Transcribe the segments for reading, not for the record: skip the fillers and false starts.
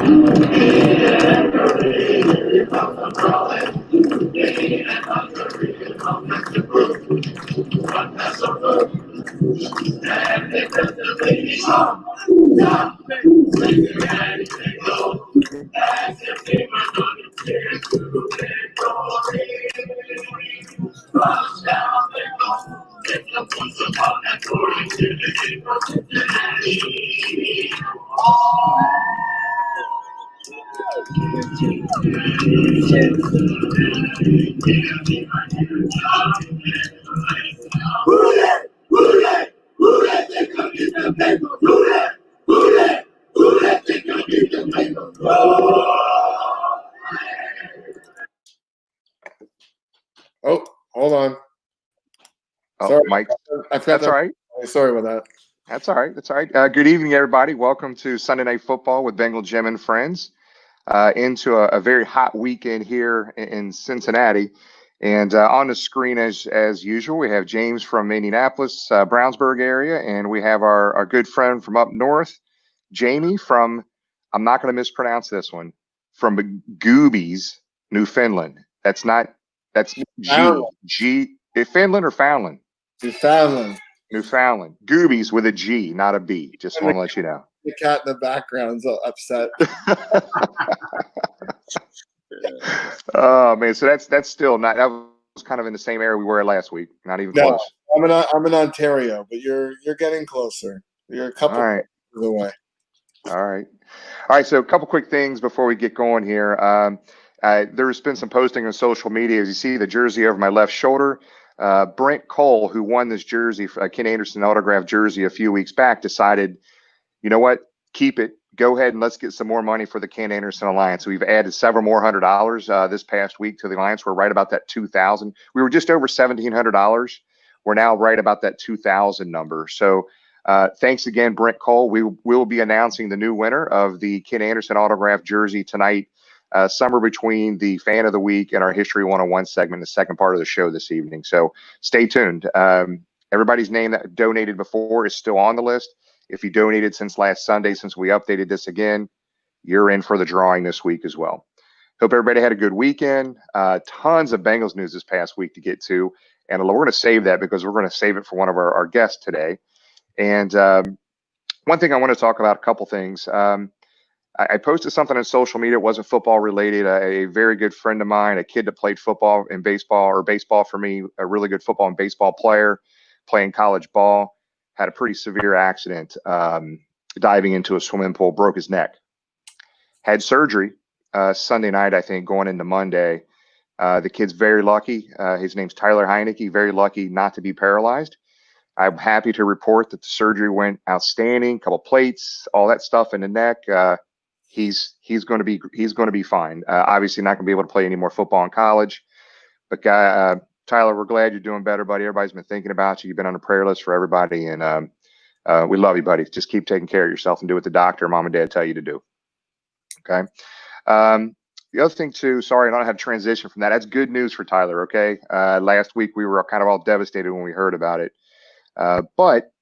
Oh, hold on. Oh, Sorry, Mike. That's all right. Sorry about that. That's all right. That's all right. Good evening, everybody. Welcome to Sunday Night Football with Bengal Jim and Friends. Into a very hot weekend here in Cincinnati. And on the screen, as usual, we have James from Indianapolis, Brownsburg area, and we have our good friend from up north, Jamie from, I'm not going to mispronounce this one, from Goobies, Newfoundland. That's Finland or Foundland? Newfoundland. Goobies with a G, not a B. Just want to let you know. The cat in the background's upset. Oh man, so that's still not. That was kind of in the same area we were last week. Not even close. I'm in Ontario, but you're getting closer. You're a couple away. All right. So a couple quick things before we get going here. There's been some posting on social media. As you see the jersey over my left shoulder, Brent Cole, who won this jersey, Ken Anderson autographed jersey a few weeks back, decided, you know what, keep it. Go ahead and let's get some more money for the Ken Anderson Alliance. So we've added several more $100 this past week to the Alliance. We're right about that $2,000. We were just over $1,700. We're now right about that 2,000 number. So thanks again, Brent Cole. We will be announcing the new winner of the Ken Anderson autograph jersey tonight, somewhere between the Fan of the Week and our History 101 segment, the second part of the show this evening. So stay tuned. Everybody's name that donated before is still on the list. If you donated since last Sunday, since we updated this again, you're in for the drawing this week as well. Hope everybody had a good weekend. Tons of Bengals news this past week to get to. And we're going to save that because we're going to save it for one of our guests today. And one thing I want to talk about, a couple things. I posted something on social media. It wasn't football related. A very good friend of mine, a kid that played football and baseball, or baseball for me, a really good football and baseball player playing college ball, had a pretty severe accident diving into a swimming pool, broke his neck. Had surgery Sunday night, I think, going into Monday. The kid's very lucky. His name's Tyler Heineke, very lucky not to be paralyzed. I'm happy to report that the surgery went outstanding. Couple plates, all that stuff in the neck. He's going to be fine. Obviously, not going to be able to play any more football in college. But Tyler, we're glad you're doing better, buddy. Everybody's been thinking about you. You've been on the prayer list for everybody, and we love you, buddy. Just keep taking care of yourself and do what the doctor, mom, and dad tell you to do. Okay. The other thing too, sorry, I don't have to transition from that. That's good news for Tyler. Okay. Last week we were kind of all devastated when we heard about it. But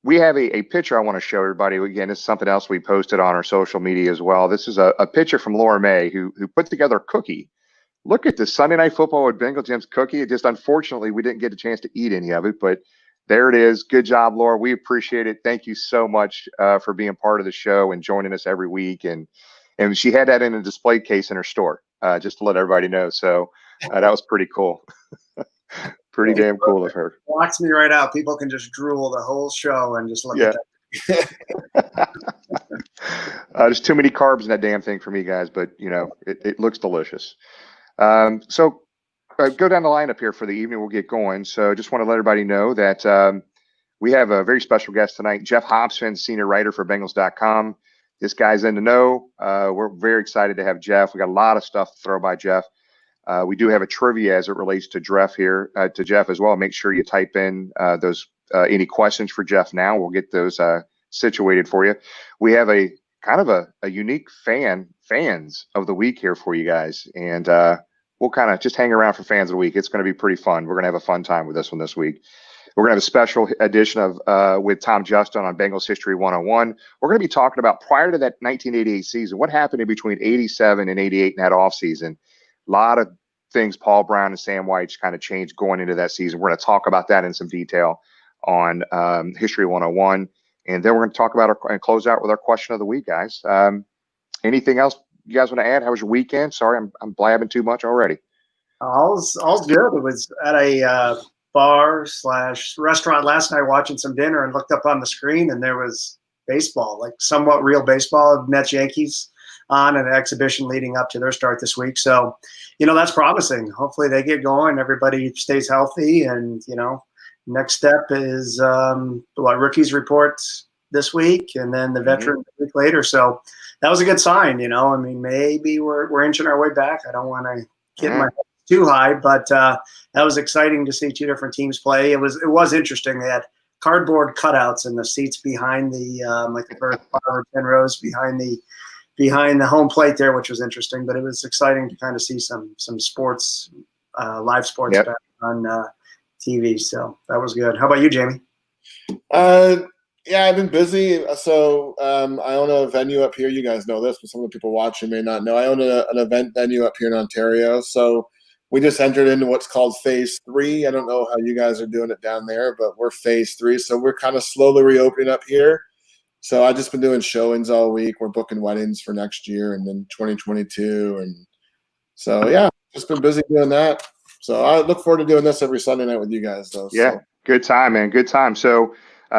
we have a picture I want to show everybody. Again, this is something else we posted on our social media as well. This is a picture from Laura May, who put together a cookie. Look at this Sunday Night Football with Bengal Jim's cookie. It just, unfortunately, we didn't get a chance to eat any of it, but there it is. Good job, Laura. We appreciate it. Thank you so much for being part of the show and joining us every week. And she had that in a display case in her store, just to let everybody know. So that was pretty cool. Pretty damn cool of her. Blocks me right out. People can just drool the whole show and just look at that. There's too many carbs in that damn thing for me, guys, but it looks delicious. So go down the lineup here for the evening. We'll get going. So just want to let everybody know that we have a very special guest tonight, Geoff Hobson, senior writer for Bengals.com. This guy's in the know. We're very excited to have Geoff. We got a lot of stuff to throw by Geoff. We do have a trivia as it relates to Geoff here, to Geoff as well. Make sure you type in those any questions for Geoff now. We'll get those situated for you. We have a kind of a unique fans of the week here for you guys, and we'll kind of just hang around for fans of the week. It's going to be pretty fun. We're going to have a fun time with this one this week. We're going to have a special edition of with Tom Justin on Bengals History 101. We're going to be talking about prior to that 1988 season, what happened in between 87 and 88 in that offseason. A lot of things Paul Brown and Sam White kind of changed going into that season. We're going to talk about that in some detail on History 101. And then we're going to talk about and close out with our question of the week, guys. Anything else you guys want to add? How was your weekend? Sorry, I'm blabbing too much already. All's good. It was at a bar/restaurant last night watching some dinner and looked up on the screen and there was baseball, like somewhat real baseball, Mets Yankees on an exhibition leading up to their start this week. So, that's promising. Hopefully they get going. Everybody stays healthy. And, next step is rookies report this week and then the veteran a week later. So that was a good sign, maybe we're inching our way back. I don't want to get my too high, but that was exciting to see two different teams play. It was interesting. They had cardboard cutouts in the seats behind the like the first 5 or 10 rows behind the home plate there, which was interesting. But it was exciting to kind of see some sports, live sports back on TV. So that was good. How about you, Jamie? Yeah, I've been busy. So I own a venue up here. You guys know this, but some of the people watching may not know. I own an event venue up here in Ontario. So we just entered into what's called Phase 3. I don't know how you guys are doing it down there, but we're Phase 3. So we're kind of slowly reopening up here. So I've just been doing showings all week. We're booking weddings for next year and then 2022. And so, yeah, just been busy doing that. So I look forward to doing this every Sunday night with you guys, though. Yeah, so. Good time, man. Good time. So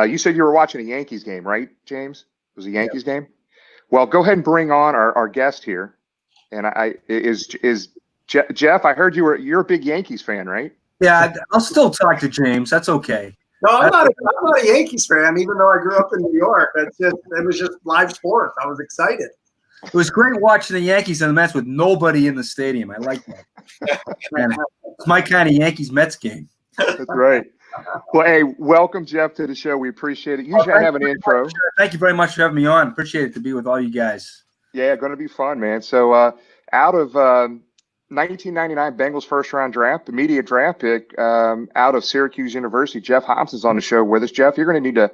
you said you were watching a Yankees game, right, James? It was a Yankees game? Well, go ahead and bring on our guest here. And is Geoff, I heard you're a big Yankees fan, right? Yeah, I'll still talk to James. That's okay. No, I'm not a Yankees fan, even though I grew up in New York. It was just live sports. I was excited. It was great watching the Yankees and the Mets with nobody in the stadium. I like that. It's my kind of Yankees-Mets game. That's right. Well, hey, welcome, Geoff, to the show. We appreciate it. Usually I have an intro. Thank you very much for having me on. Appreciate it to be with all you guys. Yeah, going to be fun, man. So out of 1999 Bengals first-round draft, the media draft pick out of Syracuse University, Geoff Hobson's on the show with us. Geoff, you're going to need to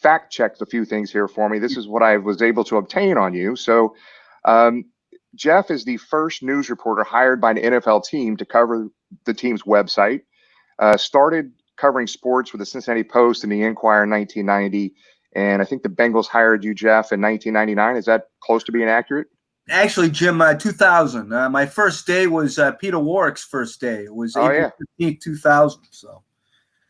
fact-check a few things here for me. This is what I was able to obtain on you. So Geoff is the first news reporter hired by an NFL team to cover the team's website. Started covering sports with the Cincinnati Post and the Inquirer in 1990. And I think the Bengals hired you, Geoff, in 1999. Is that close to being accurate? Actually, Jim, 2000. My first day was Peter Warwick's first day. It was April 15th, 2000. So,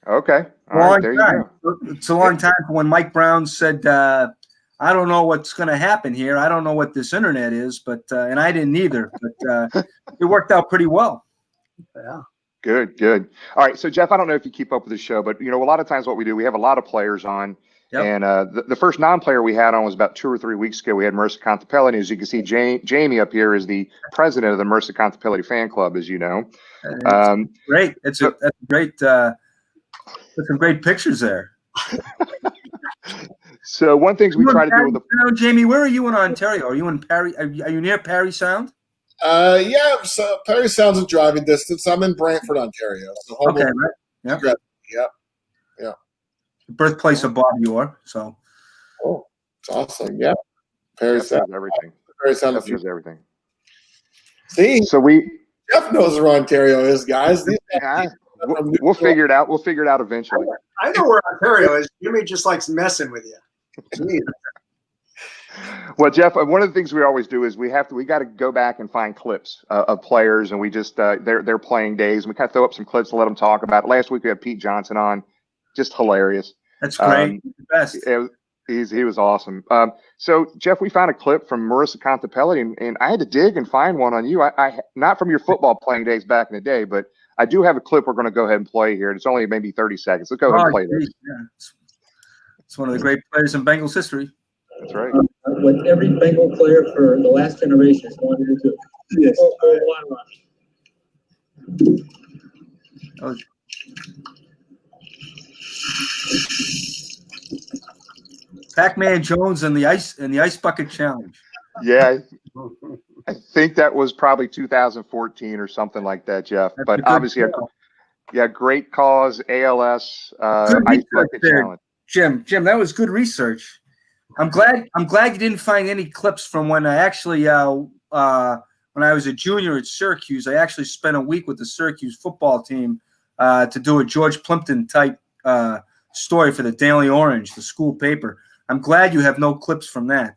okay. All right, there you go. It's a long time from when Mike Brown said, I don't know what's going to happen here. I don't know what this internet is, but and I didn't either. But it worked out pretty well. Yeah. Good. All right. So, Geoff, I don't know if you keep up with the show, but, a lot of times what we do, we have a lot of players on. Yep. And the first non-player we had on was about 2 or 3 weeks ago. We had Marissa Contepelli. As you can see, Jamie up here is the president of the Marissa Contepelli fan club, as you know. Great. That's great. There's some great pictures there. So one thing we try to do with the Jamie, where are you in Ontario? Are you in Parry? Are you near Parry Sound? Yeah. So Parry Sound's a driving distance. I'm in Brantford, Ontario. So okay, right. Yeah. Birthplace of Bob Orr. So. Oh, it's awesome. Yeah. Parry Sound. Everything. Parry Sound knows everything. See. So Geoff knows where Ontario is, guys. We'll figure it out. We'll figure it out eventually. I know where Ontario is. Jimmy just likes messing with you. Well, Geoff, one of the things we always do is we got to go back and find clips of players, and we just their playing days, and we kind of throw up some clips to let them talk about it. Last week we had Pete Johnson on, just hilarious. That's great. The best. He was awesome. So, Geoff, we found a clip from Marissa Contepelli, and I had to dig and find one on you. I not from your football playing days back in the day, but I do have a clip we're going to go ahead and play here. It's only maybe 30 seconds. Let's go ahead and play this. Yeah. It's one of the great players in Bengals history. That's right. What every Bengal player for the last generation has wanted to do. Yes. Pac-Man Jones and the ice bucket challenge. Yeah, I think that was probably 2014 or something like that, Geoff. But obviously, Yeah, great cause, ALS, Good Ice research Bucket there, Challenge. Jim. That was good research. I'm glad you didn't find any clips from when I actually when I was a junior at Syracuse. I actually spent a week with the Syracuse football team to do a George Plimpton type story for the Daily Orange, the school paper. I'm glad you have no clips from that.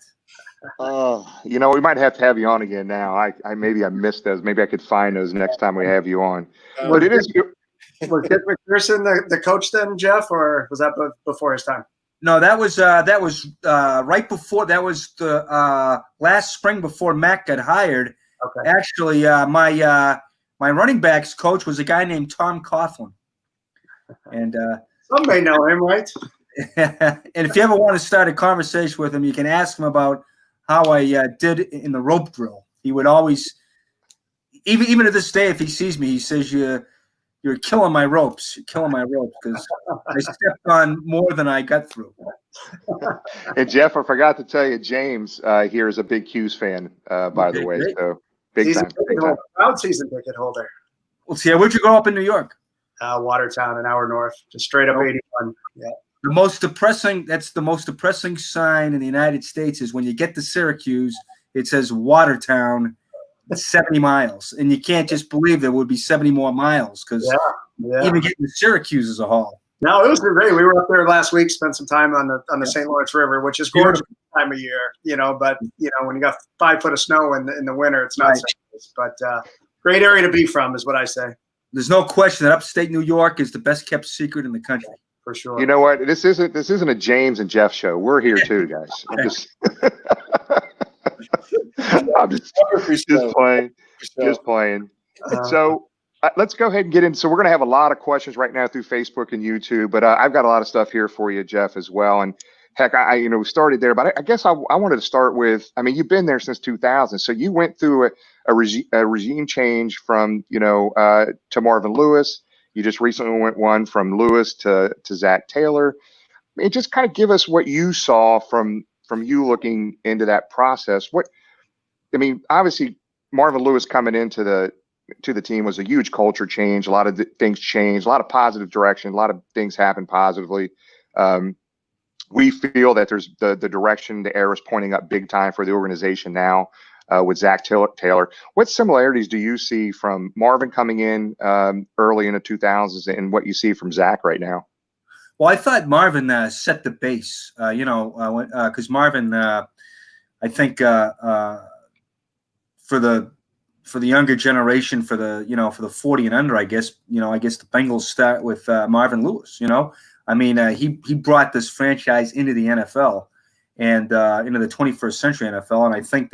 You know, we might have to have you on again now. I maybe I missed those. Maybe I could find those next time we have you on. But it is. Was Dick McPherson the coach then, Geoff, or was that before his time? No, that was right before. That was the last spring before Mac got hired. Okay. Actually, my running backs coach was a guy named Tom Coughlin, and Some may know him, right? and if you ever want to start a conversation with him, you can ask him about how I did in the rope drill. He would always, even to this day, if he sees me, he says, You're killing my ropes. You're killing my ropes because I stepped on more than I got through. And Geoff, I forgot to tell you, James here is a big Hughes fan, by the way. Great. So big time. Proud season ticket holder. Well, see, where'd you grow up in New York? Watertown, an hour north, just straight up 81. Yeah. The most depressing sign in the United States is when you get to Syracuse, it says Watertown, 70 miles. And you can't just believe there would be 70 more miles because even getting to Syracuse is a haul. No, it was great. We were up there last week, spent some time on the St. Lawrence River, which is gorgeous time of year, but when you got 5 foot of snow in the winter, it's not so nice. But great area to be from is what I say. There's no question that upstate New York is the best kept secret in the country. For sure. You know what? This isn't a James and Geoff show. We're here too, guys. I'm just playing. Just playing. So let's go ahead and get in. So we're going to have a lot of questions right now through Facebook and YouTube, but I've got a lot of stuff here for you, Geoff, as well. And heck, we started there, but I guess I wanted to start with, you've been there since 2000. So you went through a regime change from, to Marvin Lewis. You just recently went one from Lewis to Zach Taylor. Just kind of give us what you saw from you looking into that process. Obviously Marvin Lewis coming into the team was a huge culture change. A lot of things changed, a lot of positive direction, a lot of things happened positively. We feel that there's the direction, the arrow is pointing up big time for the organization now. With Zach Taylor. What similarities do you see from Marvin coming in early in the 2000s and what you see from Zach right now? Well, I thought Marvin set the base, because Marvin, I think for the younger generation, for the 40 and under, I guess the Bengals start with Marvin Lewis. He brought this franchise into the NFL and into the 21st century NFL, and I think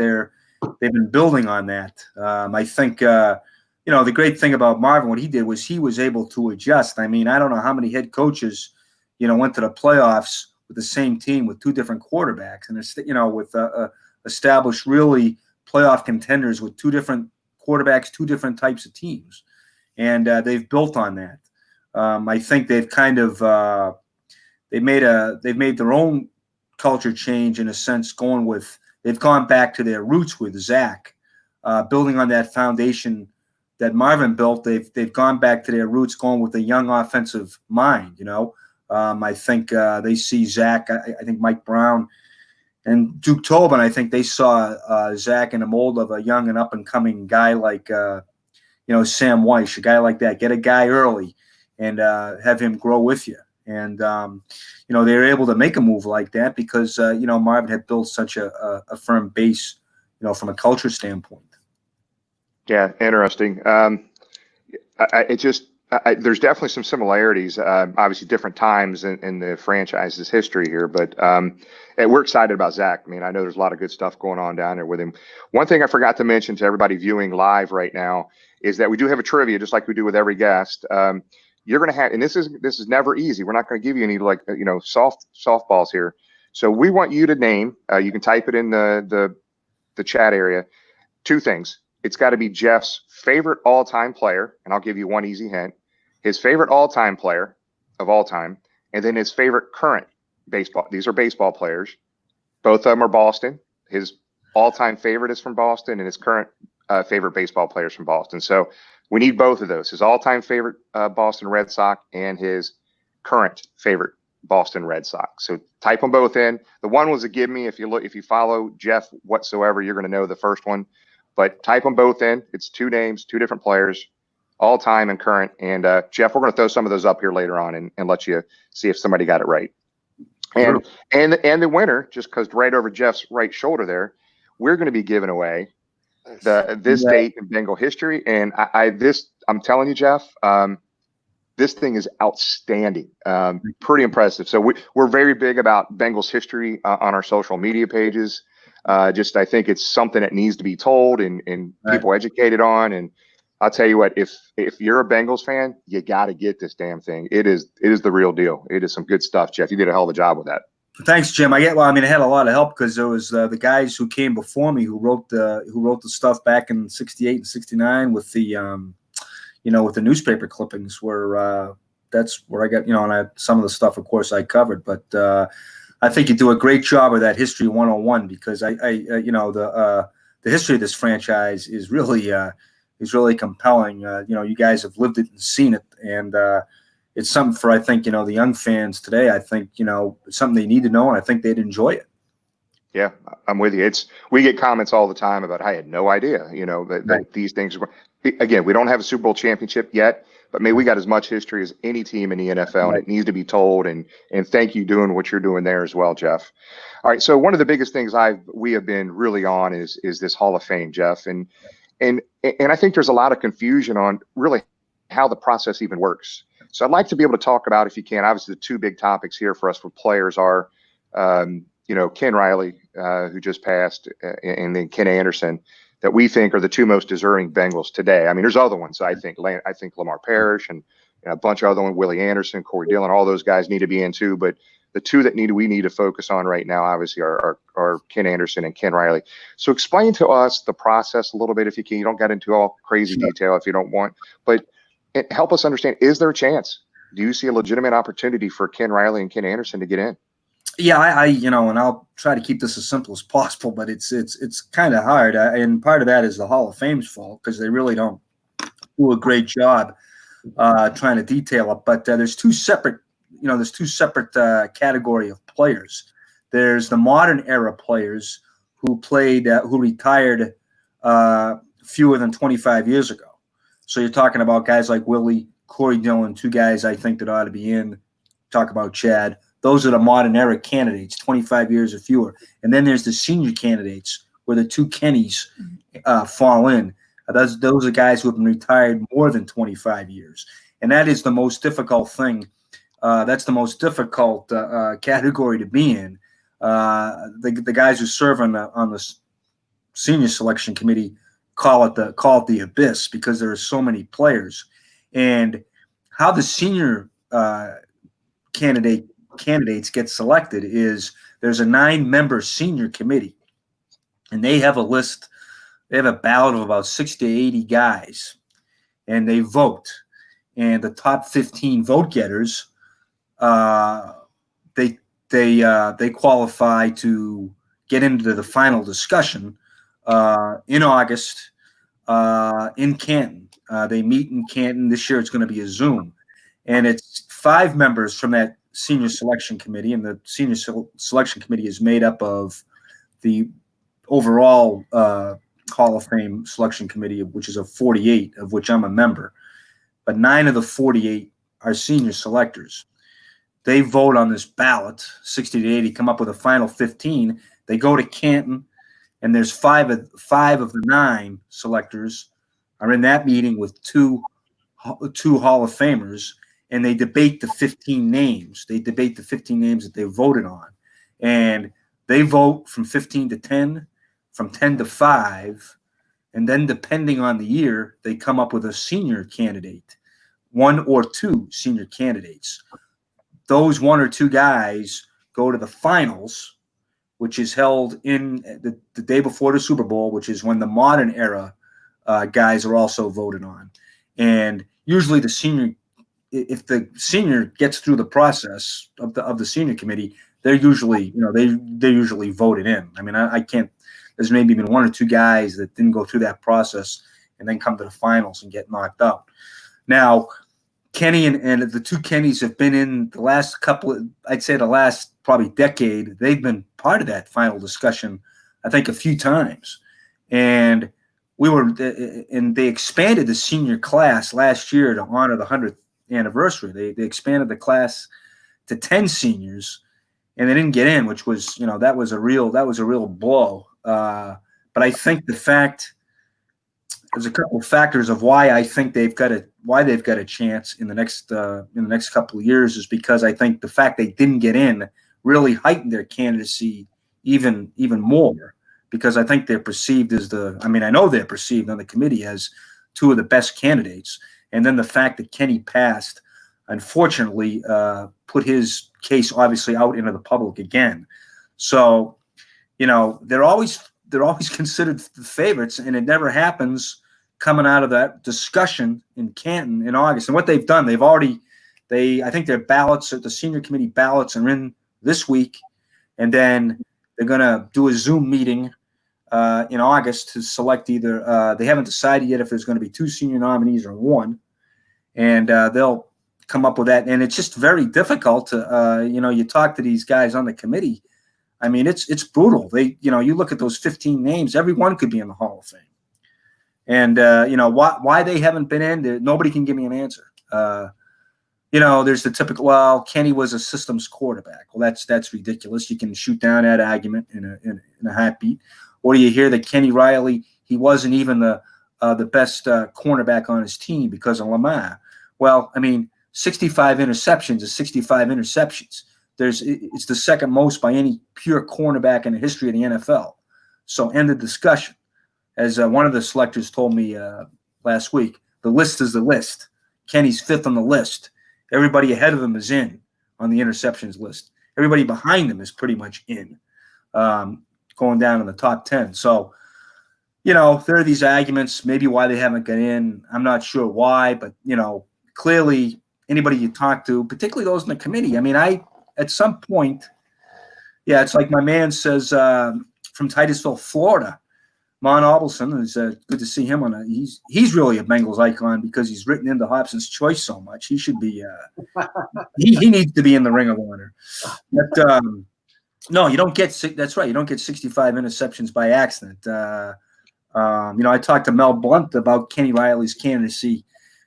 they've been building on that. I think, the great thing about Marvin, what he did was he was able to adjust. I don't know how many head coaches, went to the playoffs with the same team with 2 different quarterbacks and, with established really playoff contenders with 2 different quarterbacks, 2 different types of teams. And they've built on that. I think they've kind of they've made their own culture change in a sense, they've gone back to their roots with Zach, building on that foundation that Marvin built. They've gone back to their roots, going with a young offensive mind. I think they see Zach. I think Mike Brown and Duke Tobin. I think they saw Zach in the mold of a young and up and coming guy like Sam Weiss, a guy like that. Get a guy early and have him grow with you. And, they were able to make a move like that because, Marvin had built such a firm base, from a culture standpoint. Yeah, interesting. There's definitely some similarities, obviously different times in the franchise's history here, but we're excited about Zach. I know there's a lot of good stuff going on down there with him. One thing I forgot to mention to everybody viewing live right now is that we do have a trivia, just like we do with every guest. You're going to have, and this is never easy. We're not going to give you any softballs here. So we want you to name. You can type it in the chat area. 2 things. It's got to be Geoff's favorite all-time player, and I'll give you one easy hint. His favorite all-time player of all time, and then his favorite current baseball. These are baseball players. Both of them are Boston. His all-time favorite is from Boston, and his current favorite baseball players from Boston. So We need both of those, his all-time favorite Boston Red Sox and his current favorite Boston Red Sox. So type them both in. The one was a give me. If you follow Geoff whatsoever, you're going to know the first one. But type them both in. It's 2 names, 2 different players, all time and current. And Geoff, we're going to throw some of those up here later on and let you see if somebody got it right. And the winner, just because right over Geoff's right shoulder there, we're going to be giving away this date in Bengal history. And I'm telling you, Geoff, this thing is outstanding, pretty impressive. So we're very big about Bengals history on our social media pages. I think it's something that needs to be told and people educated on. And I'll tell you what, if you're a Bengals fan, you got to get this damn thing. It is the real deal. It is some good stuff, Geoff. You did a hell of a job with that. Thanks, Jim. I had a lot of help because there was the guys who came before me who wrote the stuff back in '68 and '69 with the with the newspaper clippings where that's where I got and some of the stuff, of course, I covered. But I think you do a great job of that history 101 because the history of this franchise is really compelling. You guys have lived it and seen it, and it's something for, I think, the young fans today. I think, it's something they need to know, and I think they'd enjoy it. Yeah, I'm with you. We get comments all the time about, I had no idea, that these things are. Again, we don't have a Super Bowl championship yet, but we got as much history as any team in the NFL, and it needs to be told. And thank you doing what you're doing there as well, Geoff. All right, so one of the biggest things we have been really on is this Hall of Fame, Geoff, and I think there's a lot of confusion on really how the process even works. So I'd like to be able to talk about, if you can, obviously the 2 big topics here for us with players are, Ken Riley, who just passed, and then Ken Anderson, that we think are the 2 most deserving Bengals today. I mean, there's other ones. I think Lamar Parrish and a bunch of other ones, Willie Anderson, Corey Dillon, all those guys need to be in too. But the 2 that we need to focus on right now, obviously, are Ken Anderson and Ken Riley. So explain to us the process a little bit, if you can. You don't get into all crazy detail if you don't want, but help us understand, is there a chance? Do you see a legitimate opportunity for Ken Riley and Ken Anderson to get in? Yeah, and I'll try to keep this as simple as possible, but it's kind of hard. And part of that is the Hall of Fame's fault because they really don't do a great job trying to detail it. But there's 2 separate, category of players. There's the modern era players who retired fewer than 25 years ago. So you're talking about guys like Willie, Corey Dillon, 2 guys I think that ought to be in. Talk about Chad. Those are the modern era candidates, 25 years or fewer. And then there's the senior candidates where the 2 Kennys fall in. Those are guys who have been retired more than 25 years. And that is the most difficult thing. That's the most difficult category to be in. The guys who serve on the senior selection committee call it the abyss because there are so many players. And how the senior candidates get selected is there's a 9-member senior committee, and they have a list. They have a ballot of about 60 to 80 guys, and they vote. And the top 15 vote getters, they qualify to get into the final discussion in August in Canton. They meet in Canton. This year it's going to be a Zoom. And it's 5 members from that senior selection committee, and the senior selection committee is made up of the overall Hall of Fame selection committee, which is of 48, of which I'm a member. But 9 of the 48 are senior selectors. They vote on this ballot, 60 to 80, come up with a final 15. They go to Canton, and there's 5 of the 9 selectors are in that meeting with two Hall of Famers, and they debate the 15 names. They debate the 15 names that they voted on. And they vote from 15 to 10, from 10 to 5, and then depending on the year, they come up with a senior candidate, 1 or 2 senior candidates. Those 1 or 2 guys go to the finals, which is held in the day before the Super Bowl, which is when the modern era guys are also voted on. And usually if the senior gets through the process of the senior committee, they're usually, they're usually voted in. I mean, I can't, there's maybe been 1 or 2 guys that didn't go through that process, and then come to the finals and get knocked out. Now, Kenny and the two Kennys have been in the last I'd say the last probably decade. They've been part of that final discussion, I think, a few times. And they expanded the senior class last year to honor the 100th anniversary. They expanded the class to 10 seniors, and they didn't get in, which was, that was a real blow. But I think there's a couple of factors of why I think they've got a chance in the next couple of years, is because I think the fact they didn't get in really heightened their candidacy even more, because I think they're perceived as I know they're perceived on the committee as two of the best candidates. And then the fact that Kenny passed, unfortunately, put his case obviously out into the public again. So, they're always considered the favorites, and it never happens coming out of that discussion in Canton in August. And what they've done, I think their ballots, the senior committee ballots, are in this week, and then they're going to do a Zoom meeting in August to select either. They haven't decided yet if there's going to be two senior nominees or one, and they'll come up with that. And it's just very difficult to, you talk to these guys on the committee. I mean, it's brutal. You look at those 15 names, every one could be in the Hall of Fame. And, why they haven't been in, nobody can give me an answer. There's the typical, Kenny was a systems quarterback. Well, that's ridiculous. You can shoot down that argument in a heartbeat. Or you hear that Kenny Riley, he wasn't even the best cornerback on his team because of Lamar. Well, 65 interceptions is 65 interceptions. It's the second most by any pure cornerback in the history of the NFL. So end the discussion. As one of the selectors told me last week, the list is the list. Kenny's fifth on the list. Everybody ahead of him is in on the interceptions list. Everybody behind him is pretty much in, going down in the top 10. So, there are these arguments, maybe why they haven't got in. I'm not sure why, but, clearly anybody you talk to, particularly those in the committee, at some point, it's like my man says from Titusville, Florida, Mon Hobson, is good to see him he's really a Bengals icon because he's written into Hobson's choice so much. He should be he needs to be in the Ring of Honor. But no, you don't get that's right. You don't get 65 interceptions by accident. I talked to Mel Blunt about Kenny Riley's candidacy.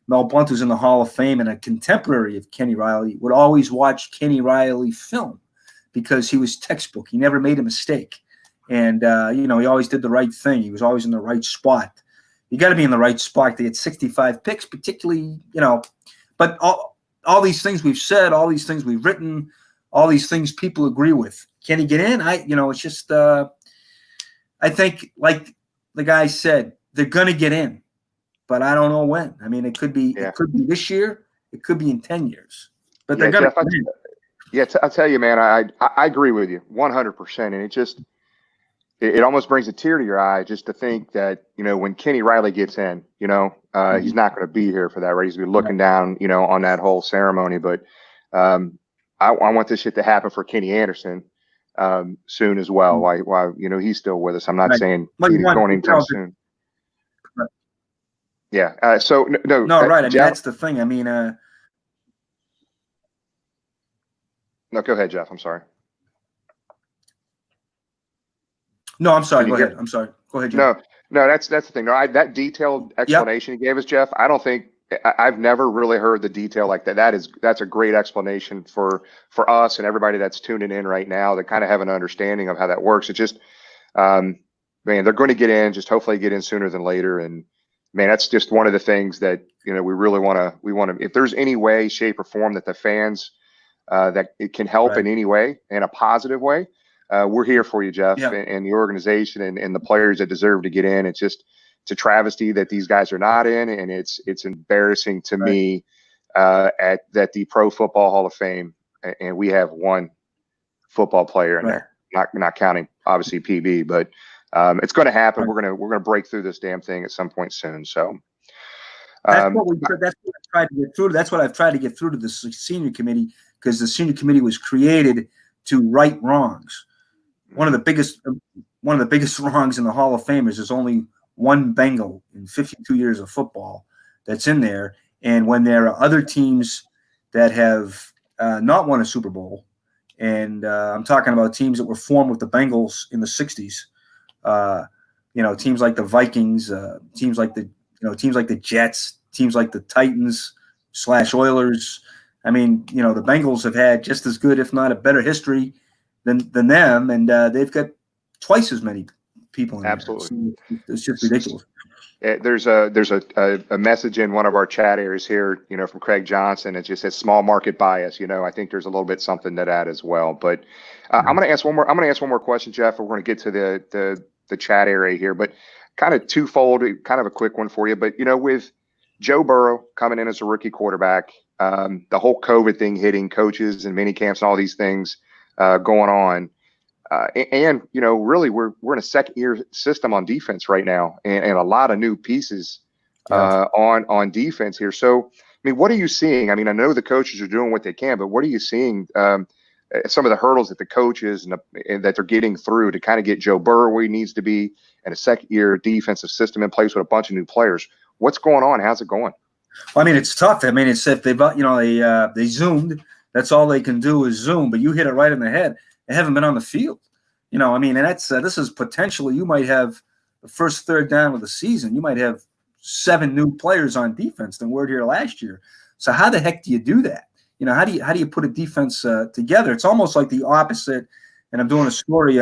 Mel Blunt, who's in the Hall of Fame and a contemporary of Kenny Riley, would always watch Kenny Riley film because he was textbook. He never made a mistake. And, he always did the right thing. He was always in the right spot. You got to be in the right spot to get 65 picks, particularly, but all these things we've said, all these things we've written, all these things people agree with. Can he get in? It's just, I think, like the guy said, they're going to get in, but I don't know when. It could be this year. It could be in 10 years, but they're going to get in. Yeah, I'll tell you, man, I agree with you 100%. And it almost brings a tear to your eye just to think that, when Kenny Riley gets in, he's not going to be here for that, right? He's going to be looking down, on that whole ceremony. But I want this shit to happen for Kenny Anderson soon as well. While he's still with us. I'm not saying he's going anytime soon. Yeah. So no. Right. That's the thing. No, go ahead, Geoff. I'm sorry. No, I'm sorry. Go ahead. I'm sorry. Go ahead, Geoff. No, that's the thing. No, that detailed explanation he gave us, Geoff, I don't think I've never really heard the detail like that. That's a great explanation for us and everybody that's tuning in right now to kind of have an understanding of how that works. It's just, man, they're going to get in. Just hopefully get in sooner than later. And man, that's just one of the things that we really want to. If there's any way, shape, or form that the fans that it can help in any way, in a positive way. We're here for you, Geoff, and the organization and the players that deserve to get in. It's a travesty that these guys are not in, and it's embarrassing to me at the Pro Football Hall of Fame, and we have one football player in there, not counting obviously PB, but it's going to happen. We're gonna break through this damn thing at some point soon. So that's what I've tried to get through. That's what I've tried to get through to the senior committee, because the senior committee was created to right wrongs. One of the biggest wrongs in the Hall of Fame is there's only one Bengal in 52 years of football that's in there. And when there are other teams that have not won a Super Bowl, and I'm talking about teams that were formed with the Bengals in the 60s, teams like the Vikings, teams like the Jets, teams like the Titans / Oilers. I mean, the Bengals have had just as good, if not a better history than them, and they've got twice as many people in Absolutely. there. So it's just ridiculous. There's a message in one of our chat areas here, from Craig Johnson. It just says small market bias. I think there's a little bit something to that as well. But I'm going to ask one more question, Geoff. We're going to get to the chat area here, but kind of twofold, kind of a quick one for you. But with Joe Burrow coming in as a rookie quarterback, the whole COVID thing hitting coaches and mini camps and all these things going on. And really, we're in a second-year system on defense right now, and a lot of new pieces on defense here. So, I mean, what are you seeing? I mean, I know the coaches are doing what they can, but what are you seeing? Some of the hurdles that the coaches and that they're getting through to kind of get Joe Burrow where he needs to be, and a second-year defensive system in place with a bunch of new players. What's going on? How's it going? Well, I mean, it's tough. I mean, it's if they zoomed. That's all they can do is zoom. But you hit it right in the head. They haven't been on the field. I mean, and that's this is potentially, you might have the first third down of the season. You might have 7 new players on defense than were here last year. So how the heck do you do that? How do you put a defense together? It's almost like the opposite. And I'm doing a story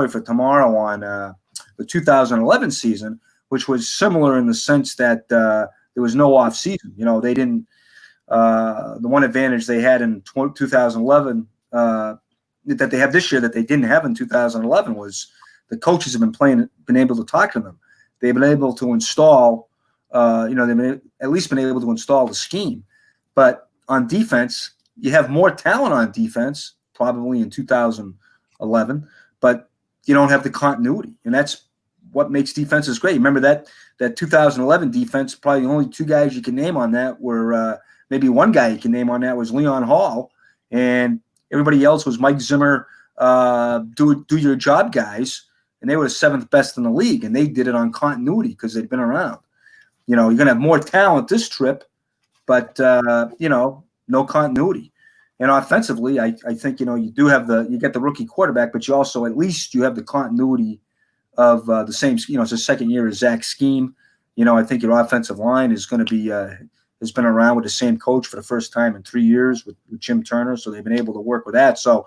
for tomorrow on the 2011 season, which was similar in the sense that there was no off season. They didn't. The one advantage they had in 2011. That they have this year that they didn't have in 2011 was the coaches have been able to talk to them. They've been able to install, they've at least been able to install the scheme. But on defense, you have more talent on defense probably in 2011, but you don't have the continuity, and that's what makes defenses great. Remember that 2011 defense, probably the only 2 guys you can name on that were maybe one guy you can name on that was Leon Hall, and everybody else was Mike Zimmer, do your job guys, and they were the 7th best in the league, and they did it on continuity because they'd been around. You're going to have more talent this trip, but no continuity. And offensively, I think you get the rookie quarterback, but you also at least you have the continuity of the same. It's the second year of Zach's scheme. I think your offensive line is going to be. Has been around with the same coach for the first time in 3 years with Jim Turner, so they've been able to work with that. So,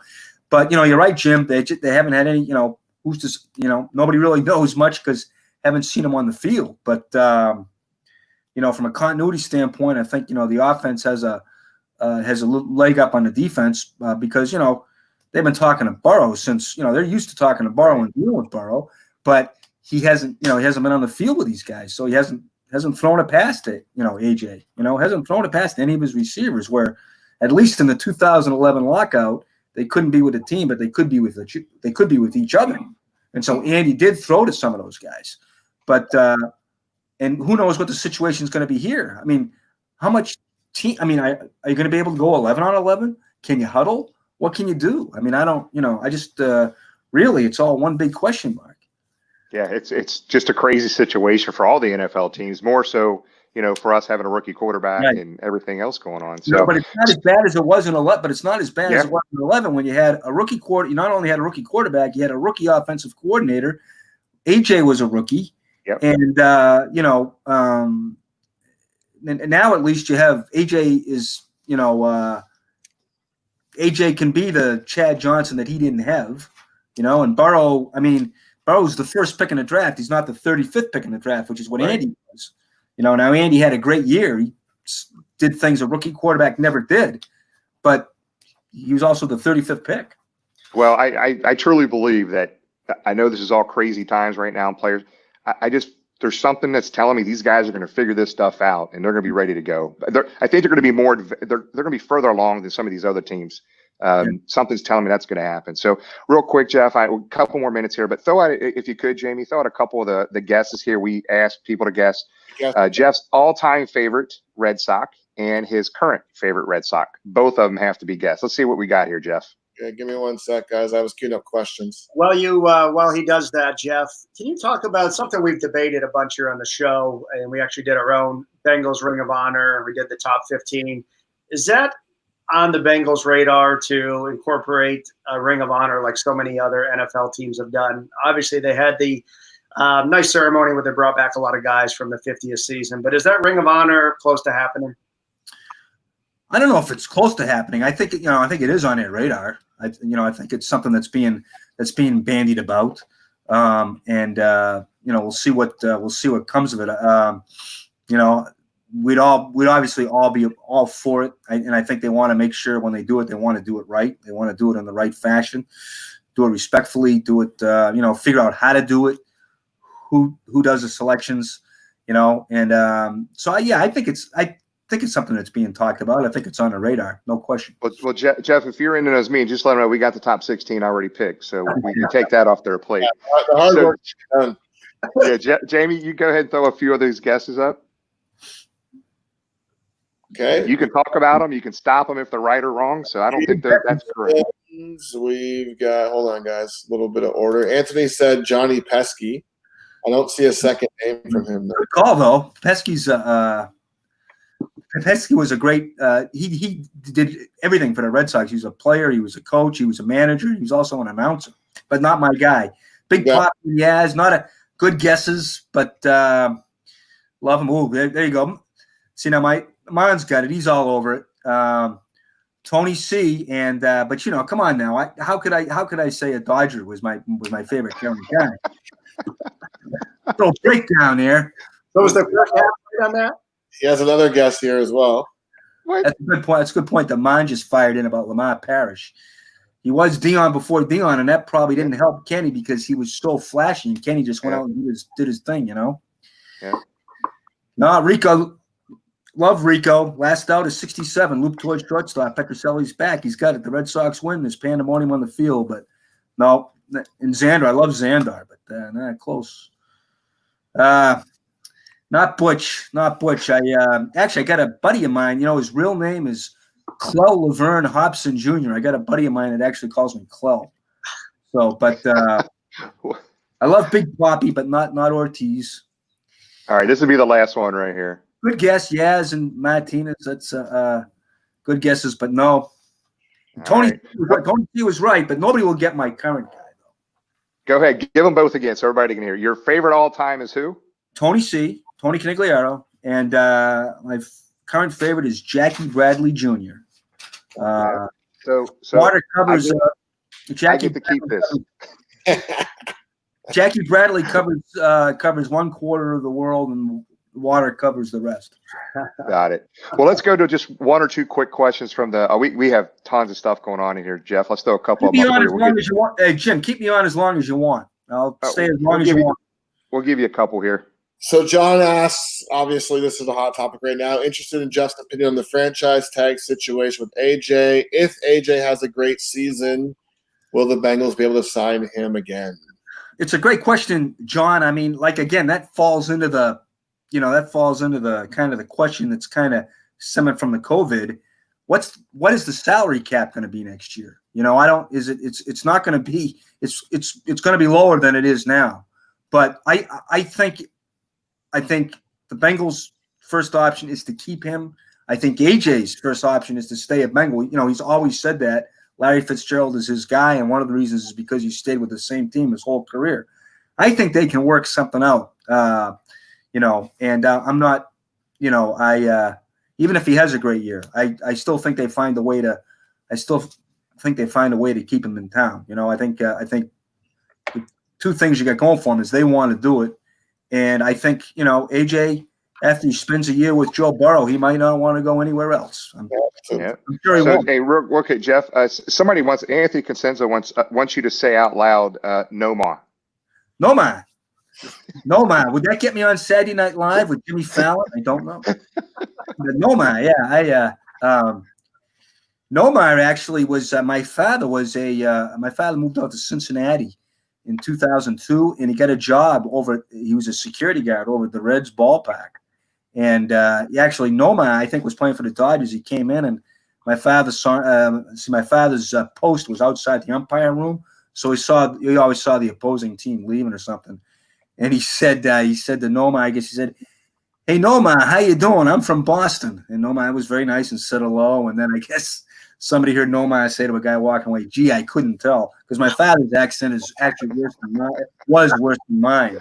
but you're right, Jim. They haven't had any. Who's just nobody really knows much because haven't seen them on the field. But from a continuity standpoint, I think the offense has a leg up on the defense because they've been talking to Burrow since they're used to talking to Burrow and dealing with Burrow, but he hasn't been on the field with these guys, so he hasn't thrown it past AJ. Hasn't thrown it past any of his receivers. Where, at least in the 2011 lockout, they couldn't be with a team, but they could be with each other. And so Andy did throw to some of those guys. But and who knows what the situation is going to be here? I mean, how much team? I mean, are you going to be able to go 11 on 11? Can you huddle? What can you do? I mean, I don't. I just really, it's all one big question mark. Yeah, it's just a crazy situation for all the NFL teams, more so, for us having a rookie quarterback and everything else going on. So, but it's not as bad as it was in 11. But it's not as bad as it was in 11 when you had a rookie quarter. You not only had a rookie quarterback, you had a rookie offensive coordinator. AJ was a rookie, and and now at least you have AJ is AJ can be the Chad Johnson that he didn't have, and Burrow. I mean. Burrow's the first pick in the draft. He's not the 35th pick in the draft, which is what Andy was. Now Andy had a great year. He did things a rookie quarterback never did, but he was also the 35th pick. Well, I truly believe that. I know this is all crazy times right now, and players. There's something that's telling me these guys are going to figure this stuff out, and they're going to be ready to go. I think they're going to be more. They're going to be further along than some of these other teams. Something's telling me that's going to happen. So real quick, Geoff, a couple more minutes here, but throw out, if you could, Jamie, throw out a couple of the guesses here. We asked people to guess Geoff's all-time favorite Red Sox and his current favorite Red Sox. Both of them have to be guessed. Let's see what we got here, Geoff. Yeah, give me 1 sec, guys. I was queuing up questions. While he does that, Geoff, can you talk about something we've debated a bunch here on the show, and we actually did our own Bengals Ring of Honor. We did the top 15. Is that on the Bengals' radar to incorporate a Ring of Honor like so many other NFL teams have done? Obviously, they had the nice ceremony where they brought back a lot of guys from the 50th season. But is that Ring of Honor close to happening? I don't know if it's close to happening. I think I think it is on their radar. I think it's something that's being bandied about, we'll see what comes of it. We'd obviously all be all for it, and I think they want to make sure when they do it, they want to do it right. They want to do it in the right fashion, do it respectfully, do it. Figure out how to do it, who does the selections, I think it's something that's being talked about. I think it's on the radar, no question. Well, Geoff, if you're into as me, just let them know we got the top 16 already picked, so we can take that off their plate. The hard work's done. Yeah, Jamie, you go ahead and throw a few of these guesses up. Okay. You can talk about them. You can stop them if they're right or wrong. So I don't think that's correct. We've got, hold on, guys, a little bit of order. Anthony said Johnny Pesky. I don't see a second name from him. Good call, though. Pesky was a great he did everything for the Red Sox. He was a player, he was a coach, he was a manager, he was also an announcer, but not my guy. Big pop, yeah, not a good guesses, but love him. Oh, there you go. See, now mine's got it. He's all over it. Tony C. And but come on now. How could I say a Dodger was my favorite current guy? Little breakdown there. So was the first half right on that? He has another guess here as well. What? That's a good point. That's a good point. The mind just fired in about Lamar Parrish. He was Dion before Dion, and that probably didn't help Kenny because he was so flashy, and Kenny just went out and did his thing, Yeah. No, Rico. Love Rico. Last out is 67. Loop towards shortstop. Petroselli's back. He's got it. The Red Sox win. There's pandemonium on the field, but no. And Xander. I love Xander, but not close. Not Butch. I got a buddy of mine. His real name is Clell Laverne Hobson Jr. I got a buddy of mine that actually calls me Clell. So, but I love Big Poppy, but not Ortiz. All right, this will be the last one right here. Good guess, Yaz and Martinez. That's good guesses, but no. Tony C was right, but nobody will get my current guy though. Go ahead, give them both again so everybody can hear. Your favorite all time is who? Tony C. Tony Canigliaro, and my current favorite is Jackie Bradley Jr. So water covers. I get to keep this. Jackie Bradley covers 1/4 of the world, and water covers the rest. Got it. Well, let's go to just one or two quick questions from the. We have tons of stuff going on in here, Geoff. Let's throw a couple. Keep me on as long as you want. Hey, Jim, keep me on as long as you want. I'll stay as long as you want. We'll give you a couple here. So John asks, obviously this is a hot topic right now, interested in Justin's opinion on the franchise tag situation with AJ. If AJ has a great season, will the Bengals be able to sign him again? It's a great question, John. I mean, again, that falls into the kind of the question that's kind of stemming from the COVID. What is the salary cap going to be next year? It's not going to be, it's going to be lower than it is now. But I think the Bengals' first option is to keep him. I think AJ's first option is to stay at Bengal. He's always said that. Larry Fitzgerald is his guy, and one of the reasons is because he stayed with the same team his whole career. I think they can work something out, and I'm not, even if he has a great year, I still think they find a way to keep him in town. I think the two things you got going for him is they want to do it. And I think, AJ, after he spends a year with Joe Burrow, he might not want to go anywhere else. I'm sure he won't. Hey, okay, Geoff, Anthony Consenza wants you to say out loud, no ma. No ma. No ma. Would that get me on Saturday Night Live with Jimmy Fallon? I don't know. But no ma, yeah. No ma actually was, my father moved out to Cincinnati in 2002, and he got a job he was a security guard over at the Reds ballpark. And Noma, I think, was playing for the Dodgers. He came in, and my father's post was outside the umpire room, so he always saw the opposing team leaving or something. And he said to Noma, I guess he said, "Hey Noma, how you doing? I'm from Boston." And Noma was very nice and said hello. And then I guess somebody heard Noma say to a guy walking away, "Gee, I couldn't tell," because my father's accent is actually worse than mine.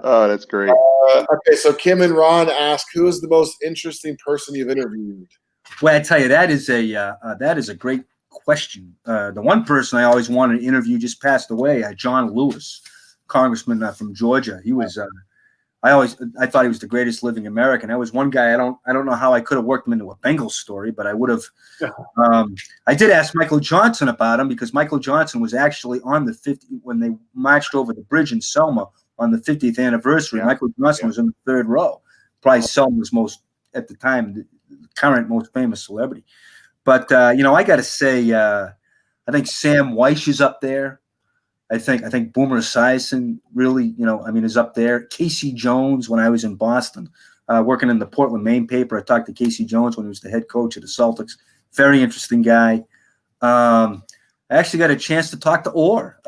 Oh, that's great. Okay, so Kim and Ron ask, who is the most interesting person you've interviewed? Well, I tell you, that is a great question. The one person I always wanted to interview just passed away, John Lewis, congressman from Georgia. He was I thought he was the greatest living American. That was one guy. I don't know how I could have worked him into a Bengals story, but I would have. I did ask Michael Johnson about him because Michael Johnson was actually on the 50 when they marched over the bridge in Selma on the 50th anniversary. Yeah. Michael Johnson was in the third row, probably Selma's most at the time the current most famous celebrity. But I got to say, I think Sam Weish is up there. I think Boomer Esiason really, is up there. Casey Jones, when I was in Boston, working in the Portland, Maine paper, I talked to Casey Jones when he was the head coach of the Celtics. Very interesting guy. I actually got a chance to talk to Orr,